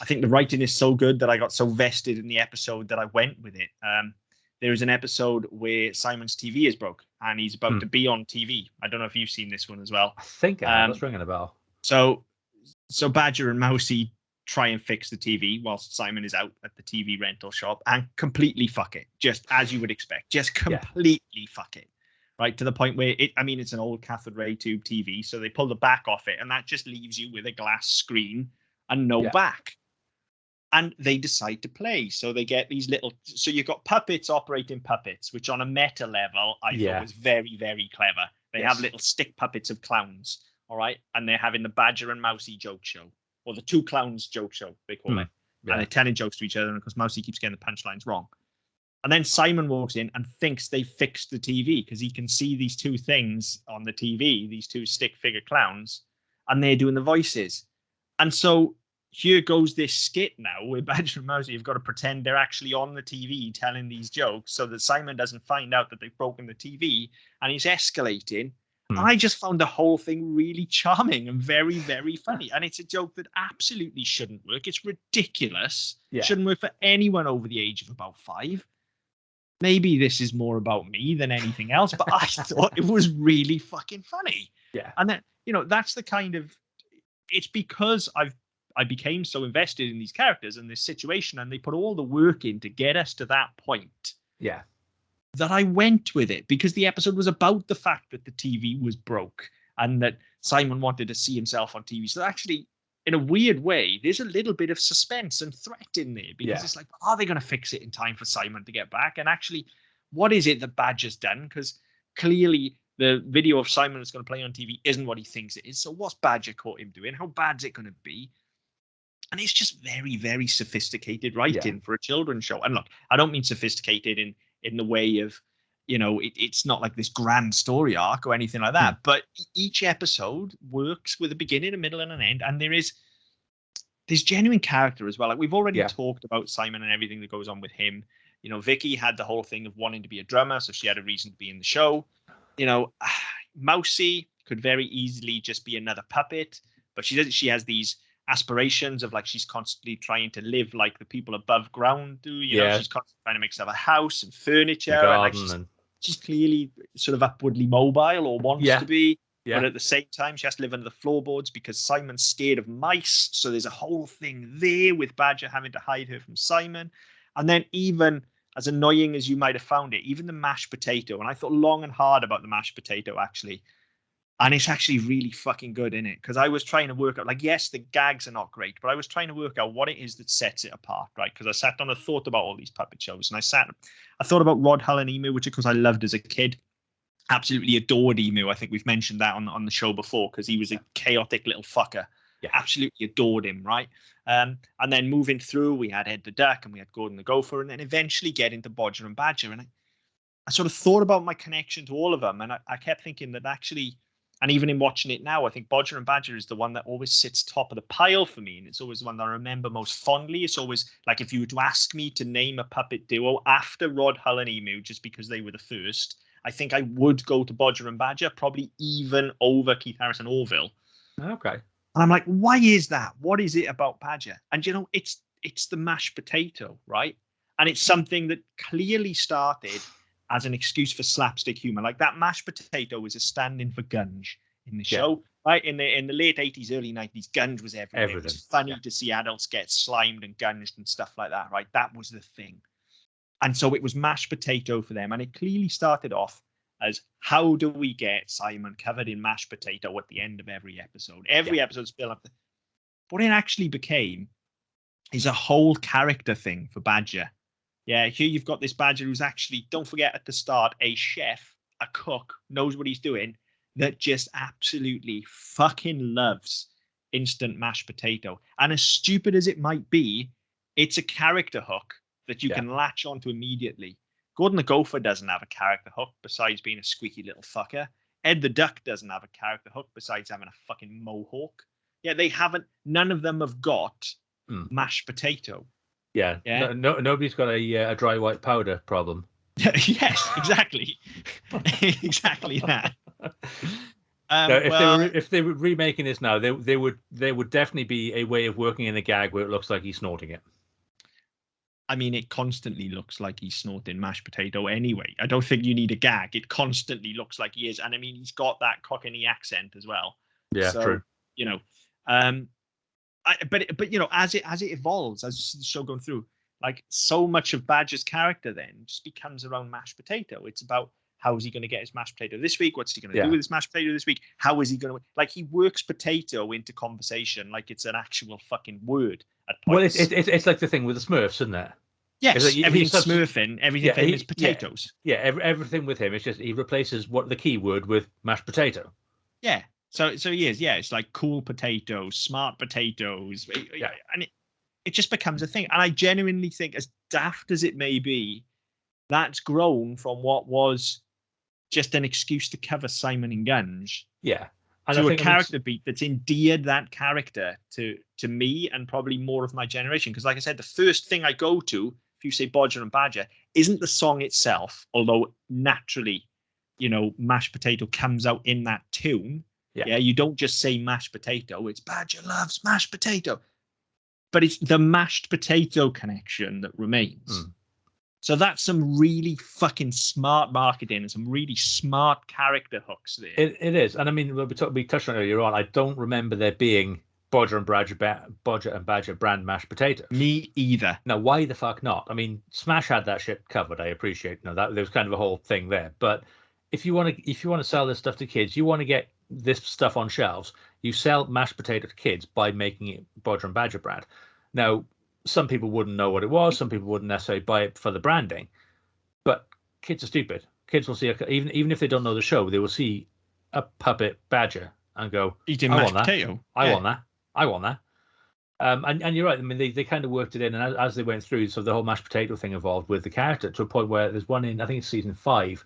I think the writing is so good that I got so vested in the episode that I went with it. There is an episode where Simon's TV is broke and he's about to be on TV. I don't know if you've seen this one as well. I think that's ringing a bell. So Badger and Mousy try and fix the TV whilst Simon is out at the TV rental shop and completely fuck it, just as you would expect. Just completely fuck it, right? To the point where it's an old cathode ray tube TV, so they pull the back off it and that just leaves you with a glass screen and no back. And they decide to play. So they get these so you've got puppets operating puppets, which on a meta level, I thought was very, very clever. They have little stick puppets of clowns, all right? And they're having the Badger and Mousy joke show, or the two clowns joke show, they call it. And they're telling jokes to each other, and of course, Mousy keeps getting the punchlines wrong. And then Simon walks in and thinks they fixed the TV because he can see these two things on the TV, these two stick figure clowns, and they're doing the voices. And so here goes this skit now where Badger and Mousy have got to pretend they're actually on the TV telling these jokes so that Simon doesn't find out that they've broken the TV, and he's escalating. And I just found the whole thing really charming and very, very funny. And it's a joke that absolutely shouldn't work. It's ridiculous. It shouldn't work for anyone over the age of about 5. Maybe this is more about me than anything else, but I thought it was really fucking funny. Yeah. And then, that's the kind of, it's because I became so invested in these characters and this situation, and they put all the work in to get us to that point. Yeah. That I went with it because the episode was about the fact that the TV was broke and that Simon wanted to see himself on TV. So actually, in a weird way, there's a little bit of suspense and threat in there because it's like, are they going to fix it in time for Simon to get back? And actually, what is it that Badger's done? Because clearly the video of Simon that's going to play on TV isn't what he thinks it is. So what's Badger caught him doing? How bad's it going to be? And it's just very, very sophisticated writing for a children's show. And look, I don't mean sophisticated in the way of, it's not like this grand story arc or anything like that. But each episode works with a beginning, a middle, and an end. And there's genuine character as well. Like we've already talked about Simon and everything that goes on with him. Vicky had the whole thing of wanting to be a drummer, so she had a reason to be in the show. Mousy could very easily just be another puppet, but she has these aspirations of like she's constantly trying to live like the people above ground do. She's constantly trying to make herself a house and furniture, and she's clearly sort of upwardly mobile or wants to be. Yeah. But at the same time, she has to live under the floorboards because Simon's scared of mice. So there's a whole thing there with Badger having to hide her from Simon. And then even as annoying as you might have found it, even the mashed potato, and I thought long and hard about the mashed potato actually. And it's actually really fucking good in it because I was trying to work out, like, yes, the gags are not great, but I was trying to work out what it is that sets it apart, right? Because I sat down and thought about all these puppet shows, and I thought about Rod, Hull, and Emu, which of course I loved as a kid. Absolutely adored Emu. I think we've mentioned that on the show before because he was a chaotic little fucker. Yeah. Absolutely adored him, right? And then moving through, we had Ed the Duck and we had Gordon the Gopher, and then eventually getting to Bodger and Badger. And I sort of thought about my connection to all of them, and I kept thinking that actually, and even in watching it now, I think Bodger and Badger is the one that always sits top of the pile for me, and it's always the one that I remember most fondly. It's always like if you were to ask me to name a puppet duo after Rod, Hull, and Emu, just because they were the first, I think I would go to Bodger and Badger, probably even over Keith Harrison Orville. Okay. And I'm like, why is that? What is it about Badger? And you know, it's the mashed potato, right? And it's something that clearly started as an excuse for slapstick humor. Like that mashed potato was a stand-in for Gunge in the show, right? In the late 80s, early 90s, Gunge was everywhere. Everything. It was funny to see adults get slimed and gunged and stuff like that, right? That was the thing. And so it was mashed potato for them. And it clearly started off as, how do we get Simon covered in mashed potato at the end of every episode? Every episode's built up. What it actually became is a whole character thing for Badger. Yeah, here you've got this Badger who's actually, don't forget at the start, a chef, a cook, knows what he's doing, that just absolutely fucking loves instant mashed potato. And as stupid as it might be, it's a character hook that you can latch onto immediately. Gordon the Gopher doesn't have a character hook besides being a squeaky little fucker. Ed the Duck doesn't have a character hook besides having a fucking mohawk. Yeah, they haven't, none of them have got mashed potato. Yeah. Nobody's got a dry white powder problem. Yes, exactly. Exactly that. If they were remaking this now, there would definitely be a way of working in a gag where it looks like he's snorting it. I mean, it constantly looks like he's snorting mashed potato anyway. I don't think you need a gag. It constantly looks like he is. And I mean, he's got that Cockney accent as well. Yeah, so, true. You know, but you know, as it evolves, as the show going through, like so much of Badger's character then just becomes around mashed potato. It's about how is he going to get his mashed potato this week? What's he going to do with his mashed potato this week? How is he going to, like, he works potato into conversation like it's an actual fucking word at points. Well, it's like the thing with the Smurfs, isn't it? Yes, everything's smurfing, everything for him is potatoes. Everything with him is just he replaces what the keyword with mashed potato. Yeah, so he is. Yeah, it's like cool potatoes, smart potatoes, and it just becomes a thing. And I genuinely think, as daft as it may be, that's grown from what was just an excuse to cover Simon and Gunge. Yeah. And to a character beat that's endeared that character to me and probably more of my generation. Because like I said, the first thing I go to, if you say Bodger and Badger, isn't the song itself, although naturally, you know, mashed potato comes out in that tune. Yeah, you don't just say mashed potato, it's Badger loves mashed potato. But it's the mashed potato connection that remains. So that's some really fucking smart marketing and some really smart character hooks there. It is. And I mean, we touched on it earlier on. I don't remember there being Bodger and Badger brand mashed potato. Me either. Now, why the fuck not? I mean, Smash had that shit covered. I appreciate. No, that there was kind of a whole thing there. But if you want to sell this stuff to kids, you want to get this stuff on shelves. You sell mashed potato to kids by making it Bodger and Badger brand. Now, some people wouldn't know what it was. Some people wouldn't necessarily buy it for the branding. But kids are stupid. Kids will see, even if they don't know the show, they will see a puppet badger and go, eating mashed potato. I want that. I want that. And you're right. I mean, they kind of worked it in. And as they went through, so the whole mashed potato thing evolved with the character to a point where there's one in, I think it's season 5,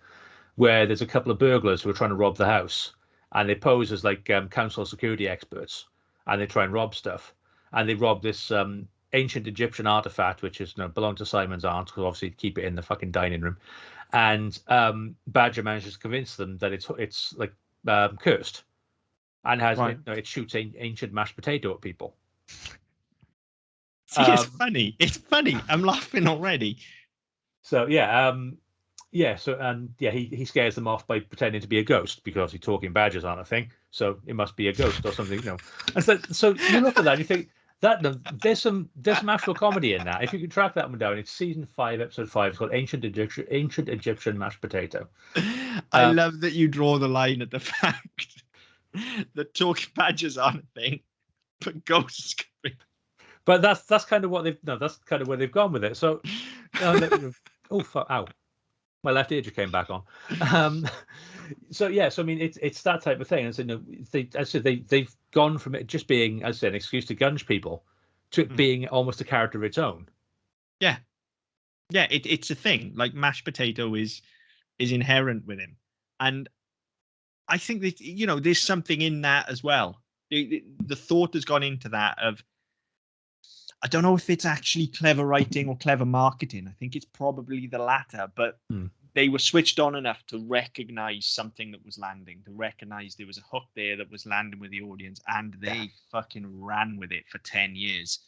where there's a couple of burglars who are trying to rob the house. And they pose as like council security experts. And they try and rob stuff. And they rob this ancient Egyptian artifact, which is belonged to Simon's aunt, because obviously keep it in the fucking dining room. And Badger manages to convince them that it's like cursed, and has it shoots ancient mashed potato at people. See, it's funny. It's funny. I'm laughing already. So yeah, Yeah, so and yeah, he scares them off by pretending to be a ghost because obviously talking badgers aren't a thing, so it must be a ghost or something, you know. And so you look at that and you think that no, there's some actual comedy in that. If you can track that one down, it's season 5, episode 5. It's called Ancient Egyptian Mashed Potato. I love that you draw the line at the fact that talking badgers aren't a thing, but ghosts could be. But that's kind of what they've no, that's kind of where they've gone with it. So, oh fuck, ow, my left ear just came back on. So yeah, so I mean, it's that type of thing. And so, you know, as I said, they've gone from it just being, as I said, an excuse to gunge people, to it being almost a character of its own. Yeah, yeah, it's a thing. Like mashed potato is inherent with him, and I think that, you know, there's something in that as well. The thought has gone into that of, I don't know if it's actually clever writing or clever marketing. I think it's probably the latter, but they were switched on enough to recognize something that was landing, to recognize there was a hook there that was landing with the audience, and they fucking ran with it for 10 years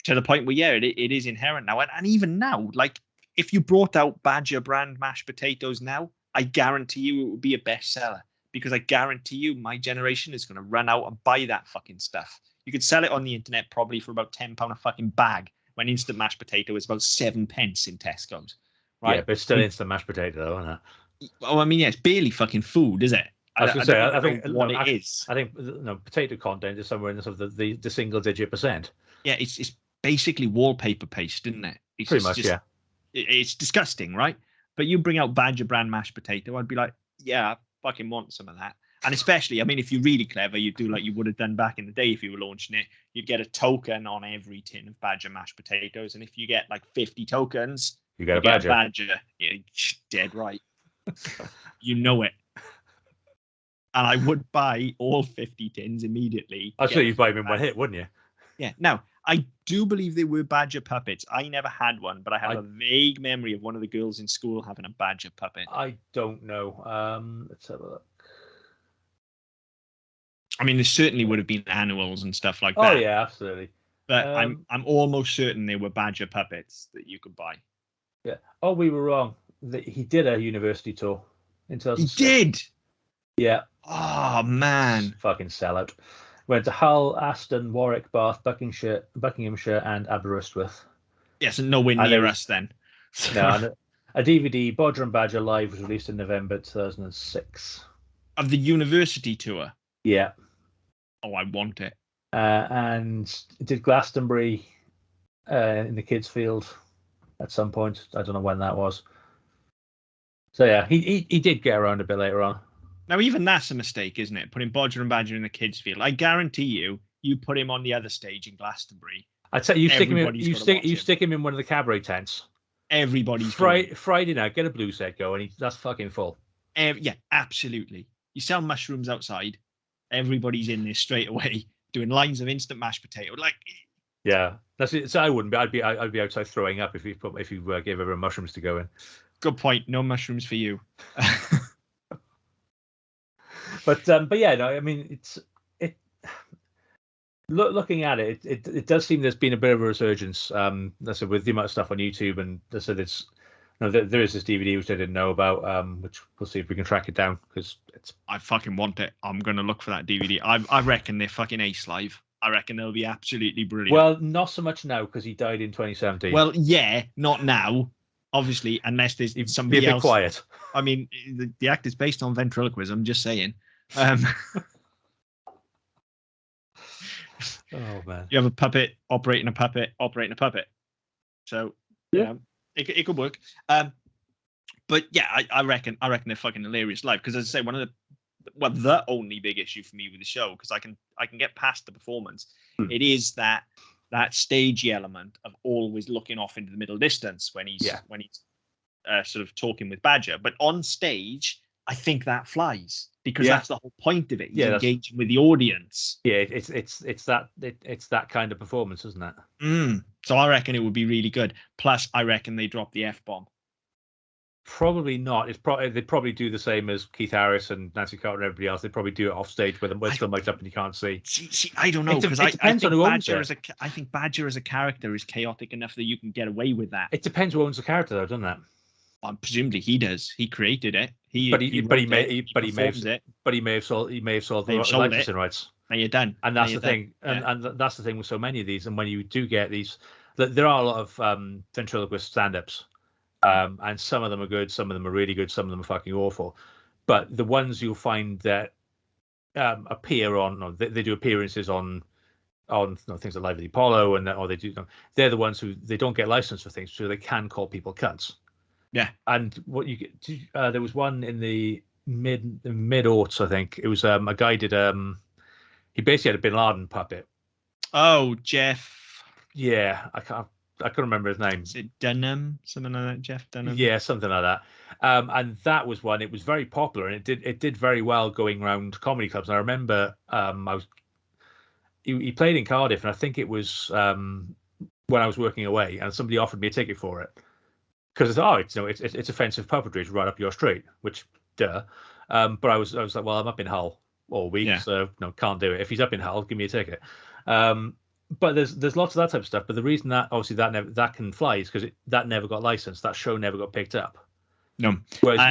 to the point where, yeah, it is inherent now. And even now, like, if you brought out Badger brand mashed potatoes now, I guarantee you it would be a bestseller, because I guarantee you my generation is going to run out and buy that fucking stuff. You could sell it on the internet probably for about £10 a fucking bag, when instant mashed potato is about 7 pence in Tesco's. Right? Yeah, but it's still instant mashed potato, though, isn't it? Oh, I mean, yeah, it's barely fucking food, is it? I was going to say, I think what it is. I think potato content is somewhere in the sort of the single-digit percent. Yeah, it's basically wallpaper paste, isn't it? It's pretty much, yeah. It's disgusting, right? But you bring out Badger brand mashed potato, I'd be like, yeah, I fucking want some of that. And especially, I mean, if you're really clever, you do like you would have done back in the day if you were launching it. You'd get a token on every tin of Badger mashed potatoes, and if you get like 50 tokens, you get a Badger. Yeah, dead right. You know it. And I would buy all 50 tins immediately. I'd say you'd buy them in one hit, wouldn't you? Yeah. Now, I do believe there were Badger puppets. I never had one, but I have a vague memory of one of the girls in school having a Badger puppet. I don't know. Let's have a look. I mean, there certainly would have been annuals and stuff like that. Oh yeah, absolutely. But I'm almost certain there were Badger puppets that you could buy. Yeah. Oh, we were wrong. He did a university tour in 2006. He did. Yeah. Oh man. Fucking sellout. Went to Hull, Aston, Warwick, Bath, Buckinghamshire, and Aberystwyth. Yes, and nowhere near us then. No, and a DVD, Bodger Badger Live, was released in November 2006. Of the university tour? Yeah. Oh, I want it. And did Glastonbury in the kids' field at some point. I don't know when that was. So yeah, he did get around a bit later on. Now, even that's a mistake, isn't it? Putting Bodger and Badger in the kids' field. I guarantee you put him on the other stage in Glastonbury. I'd say you stick him in one of the cabaret tents. Everybody's Friday night, get a blue set going. That's fucking full. Yeah, absolutely. You sell mushrooms outside. Everybody's in there straight away doing lines of instant mashed potato. Like, yeah, that's it. So I wouldn't be. I'd be outside throwing up if you gave everyone mushrooms to go in. Good point. No mushrooms for you. But yeah, no. I mean, looking at it, it does seem there's been a bit of a resurgence. With the amount of stuff on YouTube, and it's. No, there is this DVD which I didn't know about, which we'll see if we can track it down, because I fucking want it. I'm gonna look for that DVD. I reckon they're fucking ace live. I reckon they'll be absolutely brilliant. Well, not so much now because he died in 2017. Well, yeah, not now, obviously, unless there's somebody be a bit else. Quiet. I mean, the act is based on ventriloquism. I'm just saying. Oh man, you have a puppet operating a puppet. So yeah. It could work. But yeah, I reckon they're fucking hilarious live, because, as I say, the only big issue for me with the show, because I can get past the performance, it is that stagey element of always looking off into the middle distance when he's sort of talking with Badger. But on stage, I think that flies, because that's the whole point of it. He's engaging with the audience. Yeah, it's that kind of performance, isn't it? So I reckon it would be really good. Plus, I reckon they drop the F-bomb. Probably not. They'd probably do the same as Keith Harris and Nancy Carter and everybody else. They'd probably do it off stage with the mics up and you can't see. See, I don't know, because I think Badger as a character is chaotic enough that you can get away with that. It depends who owns the character, though, doesn't it? Presumably he does. He created it. He may have sold the licensing rights. Now you're done. And that's the thing. And that's the thing with so many of these. And when you do get these, there are a lot of ventriloquist stand-ups, and some of them are good, some of them are really good, some of them are fucking awful. But the ones you'll find that appear on, or they do appearances on things like Live at the Apollo, or they do, they're the ones who they don't get licensed for things, so they can call people cunts. Yeah. And what you get, there was one in the mid aughts, I think. It was a guy did he basically had a Bin Laden puppet. Oh, Jeff. Yeah, I can't remember his name. Is it Dunham? Something like that, Jeff Dunham? Yeah, something like that. And that was one. It was very popular, and it did very well going around comedy clubs. And I remember he played in Cardiff, and I think it was when I was working away, and somebody offered me a ticket for it because it's offensive puppetry, it's right up your street, which duh. But I was like, well, I'm up in Hull all week, so can't do it. If he's up in Hull, give me a ticket. But there's lots of that type of stuff. But the reason that obviously that can fly is because that never got licensed. That show never got picked up. No,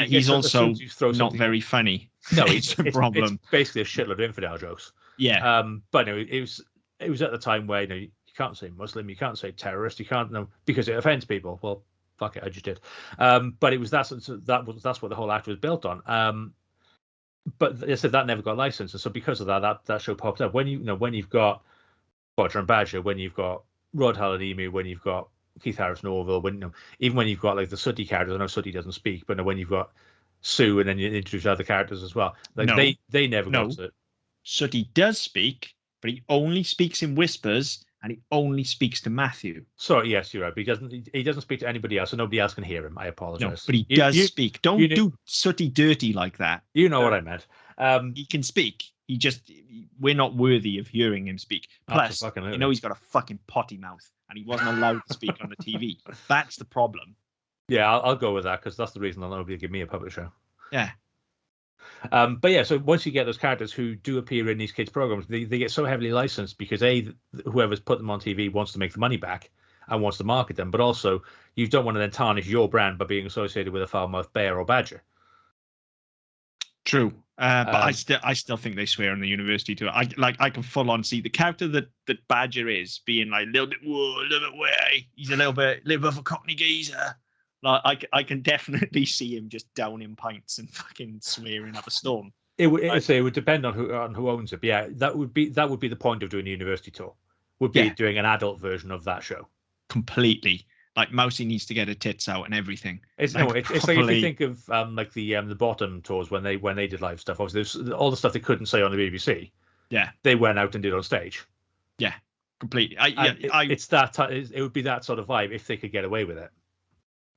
he's also not very funny. No, it's a problem. It's basically a shitload of infidel jokes. Yeah. But no, it was at the time where you can't say Muslim, you can't say terrorist, you can't because it offends people. Well, fuck it, I just did. But it was that's what the whole act was built on. But they said that never got licensed, and so because of that show popped up. When you've got Bodger and Badger, when you've got Rod Hull and Emu, when you've got Keith Harris Norville, even when you've got like the Sooty characters. I know Sooty doesn't speak, but when you've got Sue, and then you introduce other characters as well. Like they never got it. Sooty does speak, but he only speaks in whispers, and he only speaks to Matthew. Sorry, yes, you're right. But he doesn't speak to anybody else, so nobody else can hear him. I apologize. No, but he does speak. Don't do Sooty dirty like that. You know what I meant. He can speak. We're not worthy of hearing him speak. Plus, he's got a fucking potty mouth, and he wasn't allowed to speak on the TV. That's the problem. Yeah, I'll go with that because that's the reason nobody give me a puppet show. Yeah. But yeah, so once you get those characters who do appear in these kids' programs, they get so heavily licensed because whoever's put them on TV wants to make the money back and wants to market them, but also you don't want to then tarnish your brand by being associated with a foul-mouthed bear or badger. True, but I still think they swear on the university too. I can full on see the character that Badger is being like a little bit way. He's a little bit of a Cockney geezer. Like I can definitely see him just downing pints and fucking swearing up a storm. It would depend on who owns it. But yeah, that would be the point of doing a university tour. Would be doing an adult version of that show. Completely. Like Mousy needs to get her tits out and everything. It's like if you think of like the Bottom tours when they did live stuff. Obviously, there's all the stuff they couldn't say on the BBC. Yeah, they went out and did on stage. Yeah, completely. It would be that sort of vibe if they could get away with it.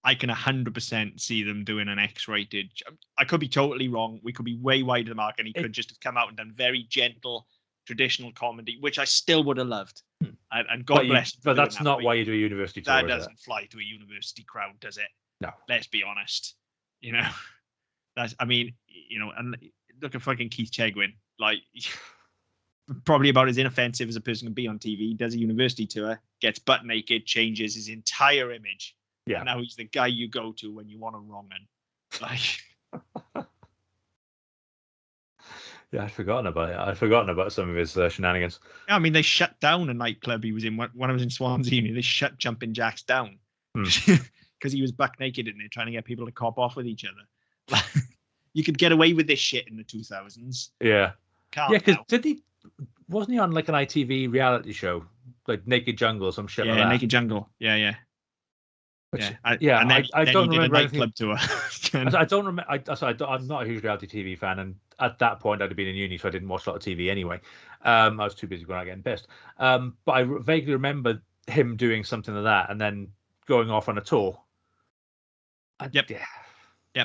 I can 100% see them doing an X-rated. I could be totally wrong. We could be way wide of the mark, and he could just have come out and done very gentle, traditional comedy, which I still would have loved. And God bless. But that's not why you do a university tour. That doesn't fly to a university crowd, does it? No. Let's be honest. And look at fucking Keith Chegwin. Like, probably about as inoffensive as a person can be on TV. Does a university tour, gets butt naked, changes his entire image. Yeah. And now he's the guy you go to when you want a wrong un. Like. Yeah, I'd forgotten about it. I'd forgotten about some of his shenanigans. Yeah, I mean, they shut down a nightclub he was in when I was in Swansea. They shut Jumping Jacks down because he was buck naked in there trying to get people to cop off with each other. You could get away with this shit in the 2000s. Yeah. Can't because wasn't he on like an ITV reality show, like Naked Jungle or some shit like that? Yeah, Naked Jungle. Yeah. I don't remember a nightclub tour. I don't remember. I'm not a huge reality TV fan, and at that point I'd have been in uni, so I didn't watch a lot of TV anyway. I was too busy going out getting pissed. But I vaguely remember him doing something like that, and then going off on a tour. Yep.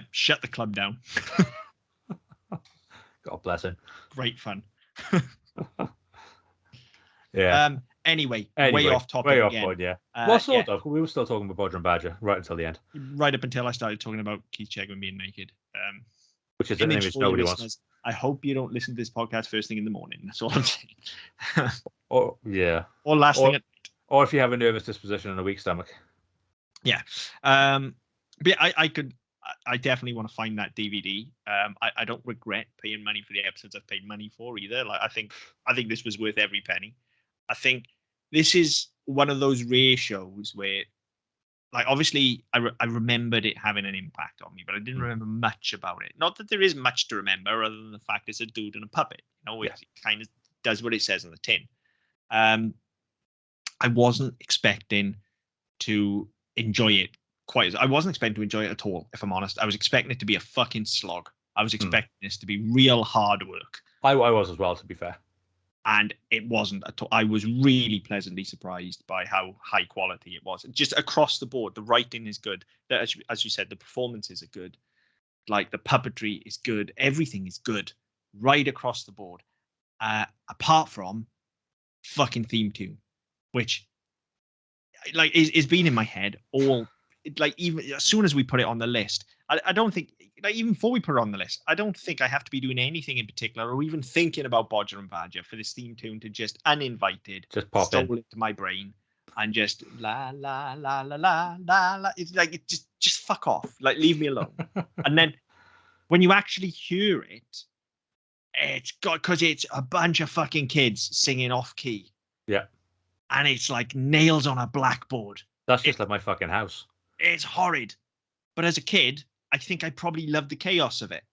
Shut the club down. God bless him. Great fun. Yeah. Anyway, way off topic again. Point, yeah. Of. We were still talking about Bodger and Badger right until the end. Right up until I started talking about Keith Chegwin being naked. Which is an image nobody wants. I hope you don't listen to this podcast first thing in the morning. That's all I'm saying. Or last thing at night. Or if you have a nervous disposition and a weak stomach. Yeah. But I definitely want to find that DVD. I don't regret paying money for the episodes I've paid money for either. Like I think this was worth every penny. I think this is one of those rare shows where, like, obviously I remembered it having an impact on me, but I didn't remember much about it. Not that there is much to remember other than the fact it's a dude and a puppet. You know, it kind of does what it says on the tin. I wasn't expecting to enjoy it I wasn't expecting to enjoy it at all, if I'm honest. I was expecting it to be a fucking slog. I was expecting this to be real hard work. I was as well, to be fair. And it wasn't at all. I was really pleasantly surprised by how high quality it was. Just across the board, the writing is good. As you said, the performances are good. Like, the puppetry is good. Everything is good right across the board. Apart from fucking theme tune, which, like, is been in my head all, like, even as soon as we put it on the list. I don't think, like, even before we put it on the list, I don't think I have to be doing anything in particular or even thinking about Bodger and Badger for this theme tune to just uninvited just pop stole into my brain and just la la la la la la la. It's like, it just fuck off, like, leave me alone. And then when you actually hear it, it's got, because it's a bunch of fucking kids singing off key. Yeah. And it's like nails on a blackboard. That's just like my fucking house. It's horrid. But as a kid, I think I probably loved the chaos of it.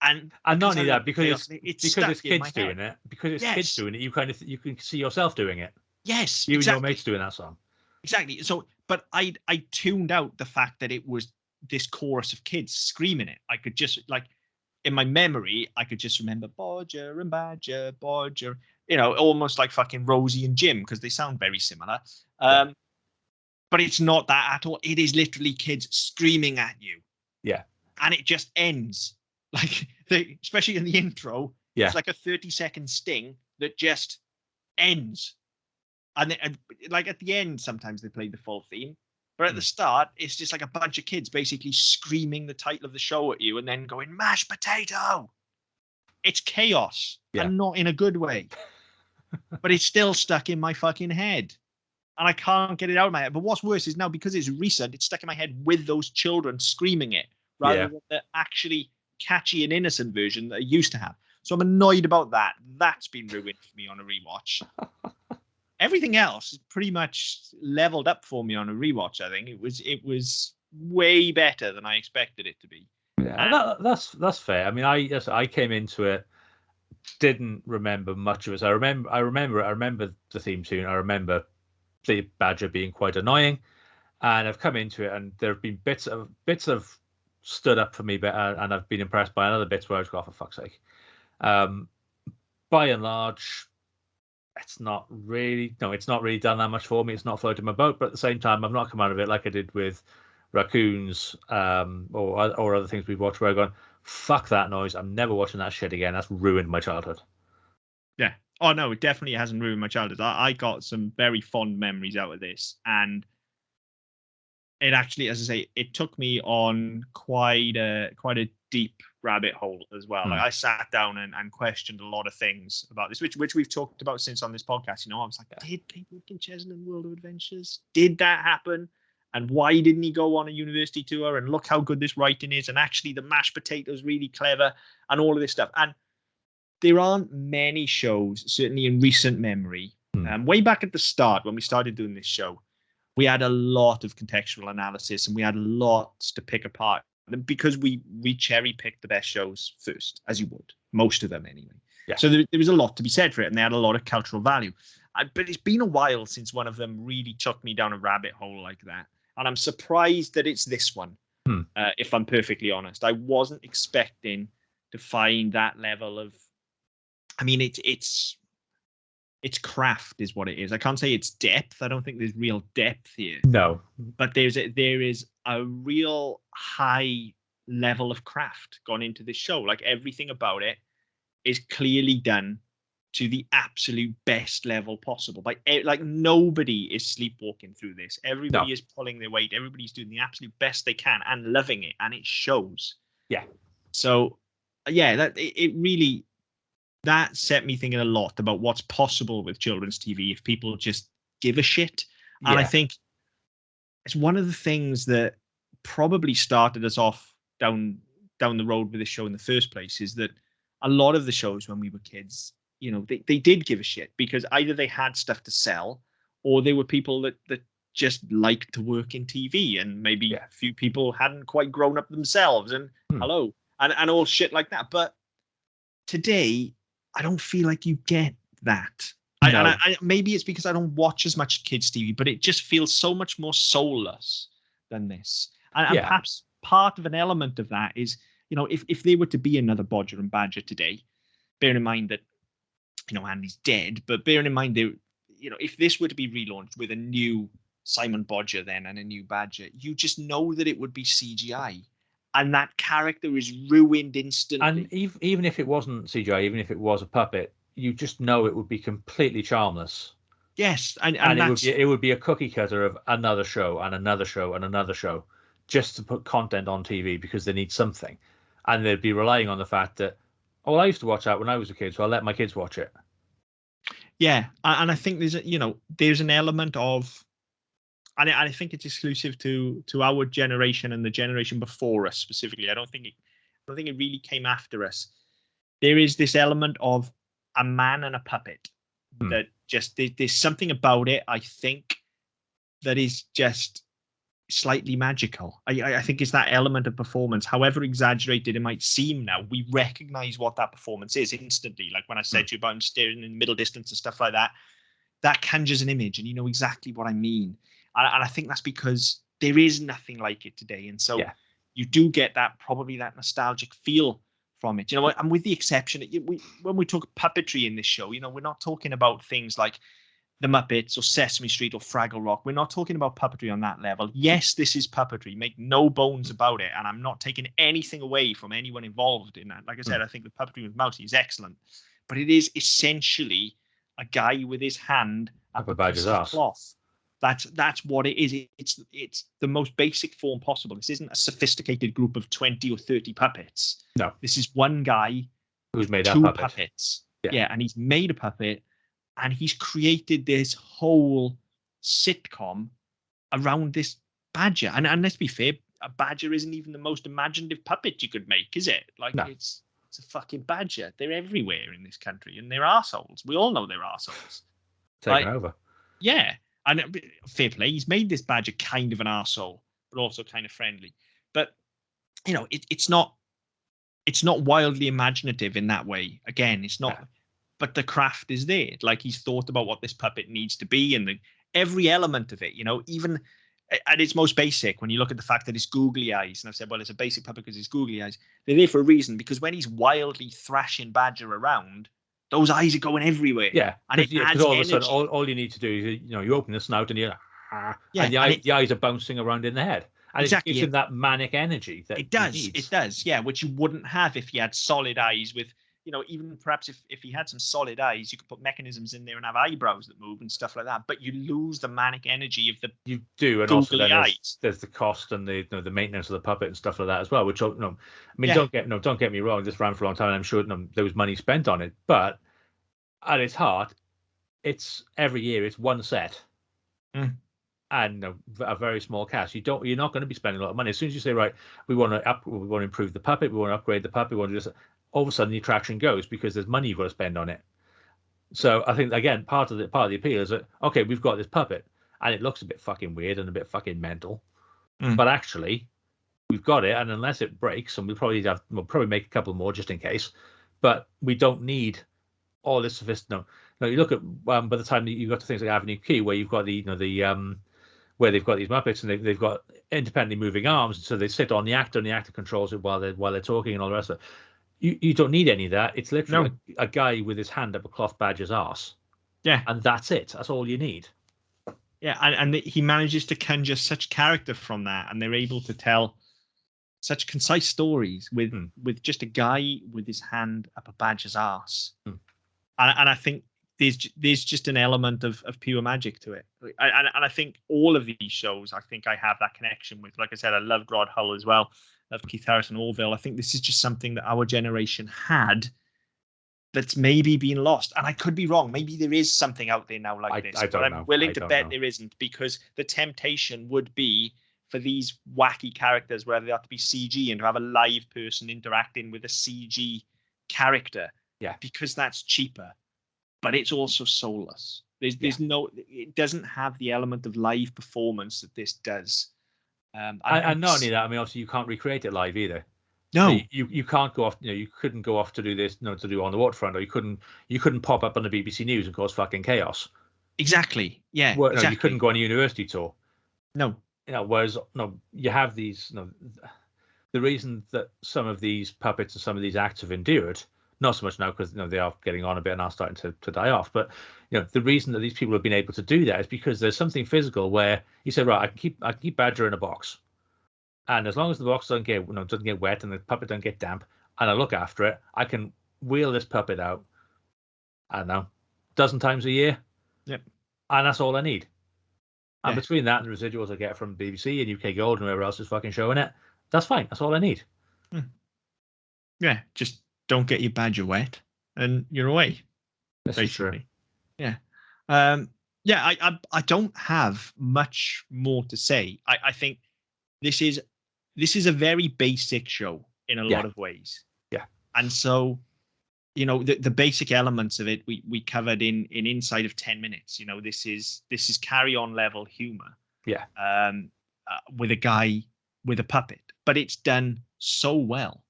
And not only that, because it's kids doing it. Because it's kids doing it, you can see yourself doing it. Yes, you exactly. and your mates doing that song. Exactly. So, but I tuned out the fact that it was this chorus of kids screaming it. I could just, like, in my memory, I could just remember Bodger and Badger, Bodger. You know, almost like fucking Rosie and Jim, because they sound very similar. But it's not that at all. It is literally kids screaming at you. Yeah. And it just ends. Like, especially in the intro, it's like a 30-second sting that just ends. And like, at the end, sometimes they play the full theme. But at the start, it's just like a bunch of kids basically screaming the title of the show at you and then going, mashed potato. It's chaos. And not in a good way. But it's still stuck in my fucking head. And I can't get it out of my head. But what's worse is now, because it's recent, it's stuck in my head with those children screaming it, rather than the actually catchy and innocent version that I used to have. So I'm annoyed about that. That's been ruined for me on a rewatch. Everything else is pretty much leveled up for me on a rewatch. I think it was way better than I expected it to be. Yeah, that's fair. I mean, I came into it, didn't remember much of it. So I remember the theme tune. I remember the Badger being quite annoying, and I've come into it, and there have been bits of stood up for me, but and I've been impressed by other bits where I've got, for fuck's sake. By and large, it's not really done that much for me. It's not floated my boat, but at the same time, I've not come out of it like I did with Raccoons or other things we've watched where I've gone, fuck that noise, I'm never watching that shit again. That's ruined my childhood. Yeah. Oh, no, it definitely hasn't ruined my childhood. I got some very fond memories out of this. And it actually, as I say, it took me on quite a deep rabbit hole as well. Like, I sat down and questioned a lot of things about this, which we've talked about since on this podcast. You know, I was like, did Peyton Chesney World of Adventures? Did that happen? And why didn't he go on a university tour? And look how good this writing is. And actually, the mashed potato is really clever and all of this stuff. And there aren't many shows, certainly in recent memory. Way back at the start, when we started doing this show, we had a lot of contextual analysis and we had lots to pick apart. Because we cherry picked the best shows first, as you would, most of them anyway. Yeah. So there was a lot to be said for it, and they had a lot of cultural value. But it's been a while since one of them really took me down a rabbit hole like that. And I'm surprised that it's this one, if I'm perfectly honest. I wasn't expecting to find that level of... I mean, it's craft is what it is. I can't say it's depth. I don't think there's real depth here. No. But there is a real high level of craft gone into this show. Like, everything about it is clearly done to the absolute best level possible. Like nobody is sleepwalking through this. Everybody is pulling their weight. Everybody's doing the absolute best they can and loving it, and it shows. Yeah. So, yeah, it really... That set me thinking a lot about what's possible with children's TV if people just give a shit. And I think it's one of the things that probably started us off down the road with this show in the first place is that a lot of the shows when we were kids, they did give a shit because either they had stuff to sell or they were people that just liked to work in TV, and maybe a few people hadn't quite grown up themselves, and hello, and all shit like that. But today, I don't feel like you get that. No. Maybe it's because I don't watch as much kids TV, but it just feels so much more soulless than this. And perhaps part of an element of that is, if they were to be another Bodger and Badger today, bearing in mind that, Andy's dead, but bearing in mind if this were to be relaunched with a new Simon Bodger then and a new Badger, you just know that it would be CGI. And that character is ruined instantly. And even if it wasn't CGI, even if it was a puppet, you just know it would be completely charmless. Yes, and it would be a cookie cutter of another show and another show and another show, just to put content on TV because they need something, and they'd be relying on the fact that, I used to watch that when I was a kid, so I'll let my kids watch it. Yeah, and I think there's an element of, and I think it's exclusive to our generation and the generation before us specifically. I don't think it really came after us. There is this element of a man and a puppet that just there's something about it, I think, that is just slightly magical. I think it's that element of performance, however exaggerated it might seem now, we recognize what that performance is instantly. Like when I said to you about him staring in the middle distance and stuff like that, that conjures an image, and you know exactly what I mean. And I think that's because there is nothing like it today. And so you do get probably that nostalgic feel from it. And with the exception, when we talk puppetry in this show, we're not talking about things like the Muppets or Sesame Street or Fraggle Rock. We're not talking about puppetry on that level. Yes, this is puppetry. Make no bones about it. And I'm not taking anything away from anyone involved in that. Like I said, I think the puppetry with Mousy is excellent. But it is essentially a guy with his hand up a piece of cloth. That's what it is. It's the most basic form possible. This isn't a sophisticated group of 20 or 30 puppets. No. This is one guy who's made two puppets. Yeah, and he's made a puppet. And he's created this whole sitcom around this badger. And let's be fair, a badger isn't even the most imaginative puppet you could make, is it? Like, no. It's a fucking badger. They're everywhere in this country, and they're arseholes. We all know they're arseholes. Taking over. Yeah. And fair play, he's made this badger kind of an arsehole, but also kind of friendly. But, it's not wildly imaginative in that way. Again, it's not... Yeah. But the craft is there. Like, he's thought about what this puppet needs to be, and every element of it, even at its most basic, when you look at the fact that it's googly eyes, and I've said, well, it's a basic puppet because it's googly eyes. They're there for a reason, because when he's wildly thrashing Badger around, those eyes are going everywhere. Yeah. And it adds all energy. Of a sudden, all you need to do is, you open the snout and and the eyes are bouncing around in the head. And exactly. It gives him that manic energy that it does, yeah, which you wouldn't have if you had solid eyes with... even perhaps if he had some solid eyes, you could put mechanisms in there and have eyebrows that move and stuff like that. But you lose the manic energy of the you do, and also there's the cost and the the maintenance of the puppet and stuff like that as well. Which don't get me wrong. This ran for a long time, and I'm sure there was money spent on it. But at its heart, it's every year it's one set. And a very small cast. You're not going to be spending a lot of money. As soon as you say, right, we want to improve the puppet, we want to upgrade the puppet, we want to just, all of a sudden the attraction goes because there's money you've got to spend on it. So I think, again, part of the appeal is that, okay, we've got this puppet and it looks a bit fucking weird and a bit fucking mental, but actually we've got it, and unless it breaks, and we'll probably make a couple more just in case, but we don't need all this sophisticated. No, you look at by the time you got to things like Avenue Q, where you've got where they've got these Muppets and they've got independently moving arms, so they sit on the actor and the actor controls it while they're talking and all the rest of it. You don't need any of that. It's literally a guy with his hand up a cloth badger's arse. Yeah. And that's it. That's all you need. Yeah, and he manages to conjure such character from that, and they're able to tell such concise stories with just a guy with his hand up a badger's arse. And I think there's just an element of pure magic to it. And I think all of these shows, I think I have that connection with. Like I said, I loved Rod Hull as well. Love Keith Harrison, Orville. I think this is just something that our generation had that's maybe been lost. And I could be wrong. Maybe there is something out there now like this. But I'm willing to bet there isn't, because the temptation would be for these wacky characters where they have to be CG and to have a live person interacting with a CG character. Yeah. Because that's cheaper, but it's also soulless. There's no, it doesn't have the element of live performance that this does. And not only that, I mean, obviously you can't recreate it live either. No, you can't go off. You couldn't go off to do this, to do on the waterfront, or you couldn't pop up on the BBC News and cause fucking chaos. exactly. Yeah, Well, exactly. No, you couldn't go on a university tour. No. Whereas you have these. The reason that some of these puppets and some of these acts have endured, not so much now because they are getting on a bit and are starting to die off, but the reason that these people have been able to do that is because there's something physical where you say, right, I can keep Badger in a box. And as long as the box doesn't get wet and the puppet doesn't get damp, and I look after it, I can wheel this puppet out, I don't know, a dozen times a year. Yep. And that's all I need. And Yeah. between that and the residuals I get from BBC and UK Gold and whoever else is fucking showing it, that's fine. That's all I need. Yeah, just don't get your Badger wet and you're away. This basically. is true. Yeah. Yeah, I don't have much more to say. I think this is a very basic show in a lot of ways. Yeah. And so, the basic elements of it we covered in inside of 10 minutes. This is carry on level humor. Yeah. With a guy with a puppet, but it's done so well,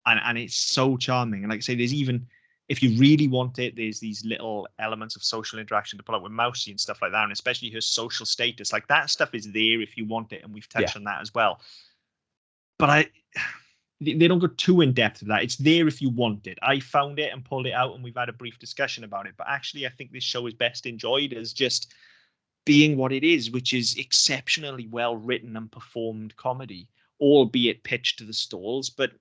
and it's so charming. And like I say, there's even, if you really want it, there's these little elements of social interaction to pull out with Mousy and stuff like that, and especially her social status. Like that stuff is there if you want it, and we've touched on that as well. But they don't go too in depth with that. It's there if you want it. I found it and pulled it out, and we've had a brief discussion about it. But actually, I think this show is best enjoyed as just being what it is, which is exceptionally well written and performed comedy, albeit pitched to the stalls. But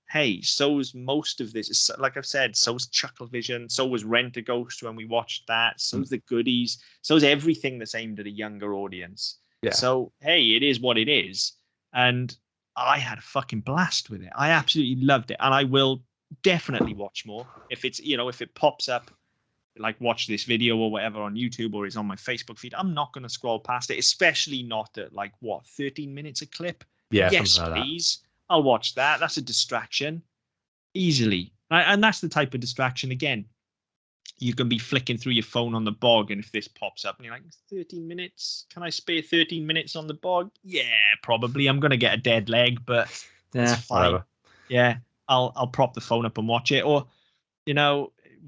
hey, so's most of this. Like I've said, so's Chucklevision, so was Rent a Ghost when we watched that, so's The Goodies, so's everything that's aimed at a younger audience. Yeah. So hey, it is what it is. And I had a fucking blast with it. I absolutely loved it. And I will definitely watch more. If it's, if it pops up, like watch this video or whatever on YouTube or is on my Facebook feed, I'm not going to scroll past it, especially not at 13 minutes a clip. Yeah. Yes, like please. I'll watch that. That's a distraction easily. And that's the type of distraction, again, you can be flicking through your phone on the bog, and if this pops up and you're like, 13 minutes, can I spare 13 minutes on the bog? Yeah, probably. I'm going to get a dead leg, but it's fine. Whatever. Yeah, I'll prop the phone up and watch it. Or,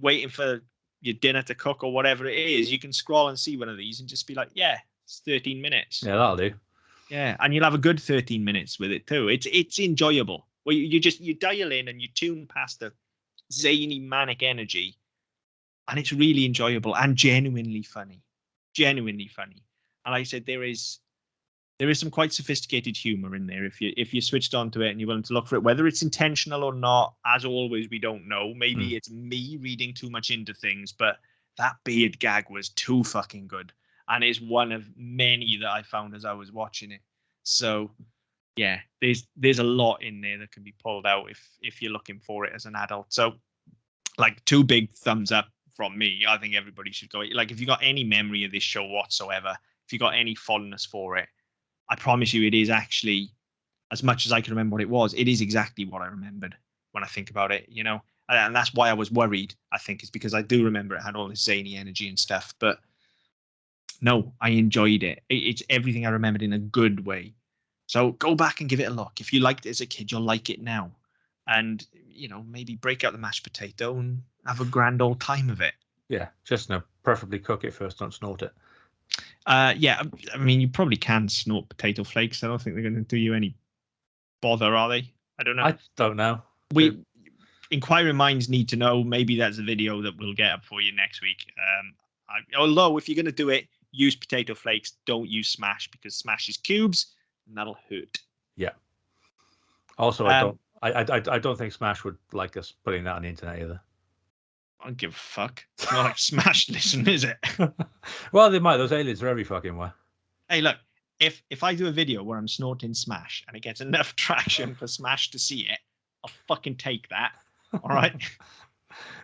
waiting for your dinner to cook or whatever it is, you can scroll and see one of these and just be like, yeah, it's 13 minutes. Yeah, that'll do. Yeah, and you'll have a good 13 minutes with it too. It's enjoyable. Well, you dial in and you tune past the zany manic energy, and it's really enjoyable and genuinely funny. Genuinely funny. And like I said, there is some quite sophisticated humor in there if you switched onto it and you're willing to look for it. Whether it's intentional or not, as always, we don't know. Maybe it's me reading too much into things, but that beard gag was too fucking good. And it's one of many that I found as I was watching it. So yeah, there's a lot in there that can be pulled out if you're looking for it as an adult. So 2 big thumbs up from me. I think everybody should go. If you got any memory of this show whatsoever, if you got any fondness for it, I promise you it is actually, as much as I can remember what it was, it is exactly what I remembered when I think about it, and that's why I was worried, I think, is because I do remember it had all this zany energy and stuff. But no, I enjoyed it. It's everything I remembered in a good way. So go back and give it a look. If you liked it as a kid, you'll like it now. And, maybe break out the mashed potato and have a grand old time of it. Yeah, just preferably cook it first, don't snort it. Yeah, I mean, you probably can snort potato flakes. I don't think they're going to do you any bother, are they? I don't know. I don't know. Inquiring minds need to know. Maybe that's a video that we'll get up for you next week. Although, if you're going to do it, use potato flakes. Don't use Smash, because Smash is cubes, and that'll hurt. Yeah. Also, I don't think Smash would like us putting that on the internet either. I don't give a fuck. It's not like Smash listen, is it? Well, they might. Those aliens are every fucking way. Hey, look, if I do a video where I'm snorting Smash and it gets enough traction for Smash to see it, I'll fucking take that. All right?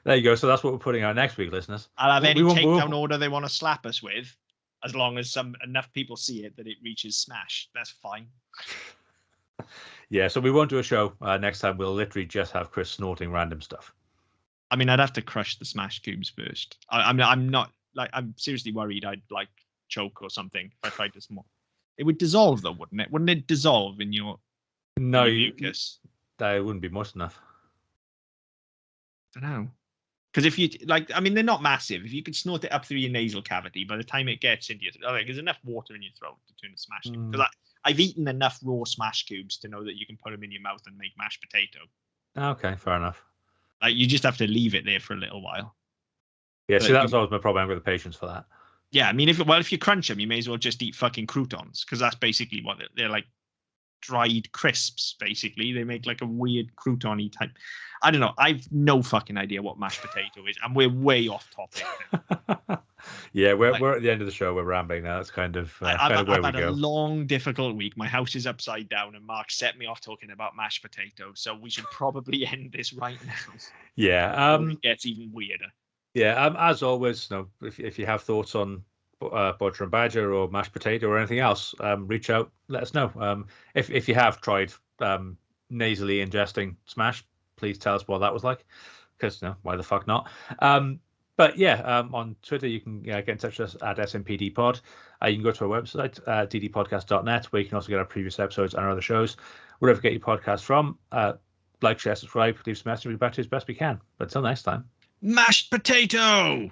There you go. So that's what we're putting out next week, listeners. I'll have any takedown order they want to slap us with. as long as enough people see it that it reaches smash. That's fine. Yeah, so we won't do a show next time. We'll literally just have Chris snorting random stuff. I mean, I'd have to crush the smash cubes first. I'm not like I'm seriously worried I'd like choke or something if I tried to small. It would dissolve though, wouldn't it? Wouldn't it dissolve in your mucus? That wouldn't be much enough. I don't know. Because if you like, I mean, they're not massive. If you could snort it up through your nasal cavity, by the time it gets into your, there's enough water in your throat to turn a smash cube. Because I've eaten enough raw smash cubes to know that you can put them in your mouth and make mashed potato. Okay, fair enough. Like you just have to leave it there for a little while. Yeah, see, that's always my problem. I've got the patience for that. Yeah, I mean, if you crunch them, you may as well just eat fucking croutons because that's basically what they're like. Dried crisps, basically. They make like a weird crouton-y type. I don't know. I've no fucking idea what mashed potato is, and we're way off topic now. Yeah, we're at the end of the show. We're rambling now. That's kind of where we go. I've had a long, difficult week. My house is upside down, and Mark set me off talking about mashed potato. So we should probably end this right now. Yeah. It gets even weirder. Yeah. As always, if you have thoughts on Bodger and Badger or mashed potato or anything else, reach out, let us know. If you have tried nasally ingesting smash, please tell us what that was like, because why the fuck not. But yeah, on Twitter you can get in touch with us at SMPD Pod. You can go to our website, ddpodcast.net, where you can also get our previous episodes and our other shows, wherever you get your podcasts from. Like, share, subscribe, leave us a message. We'll be back to you as best we can. But until next time, mashed potato!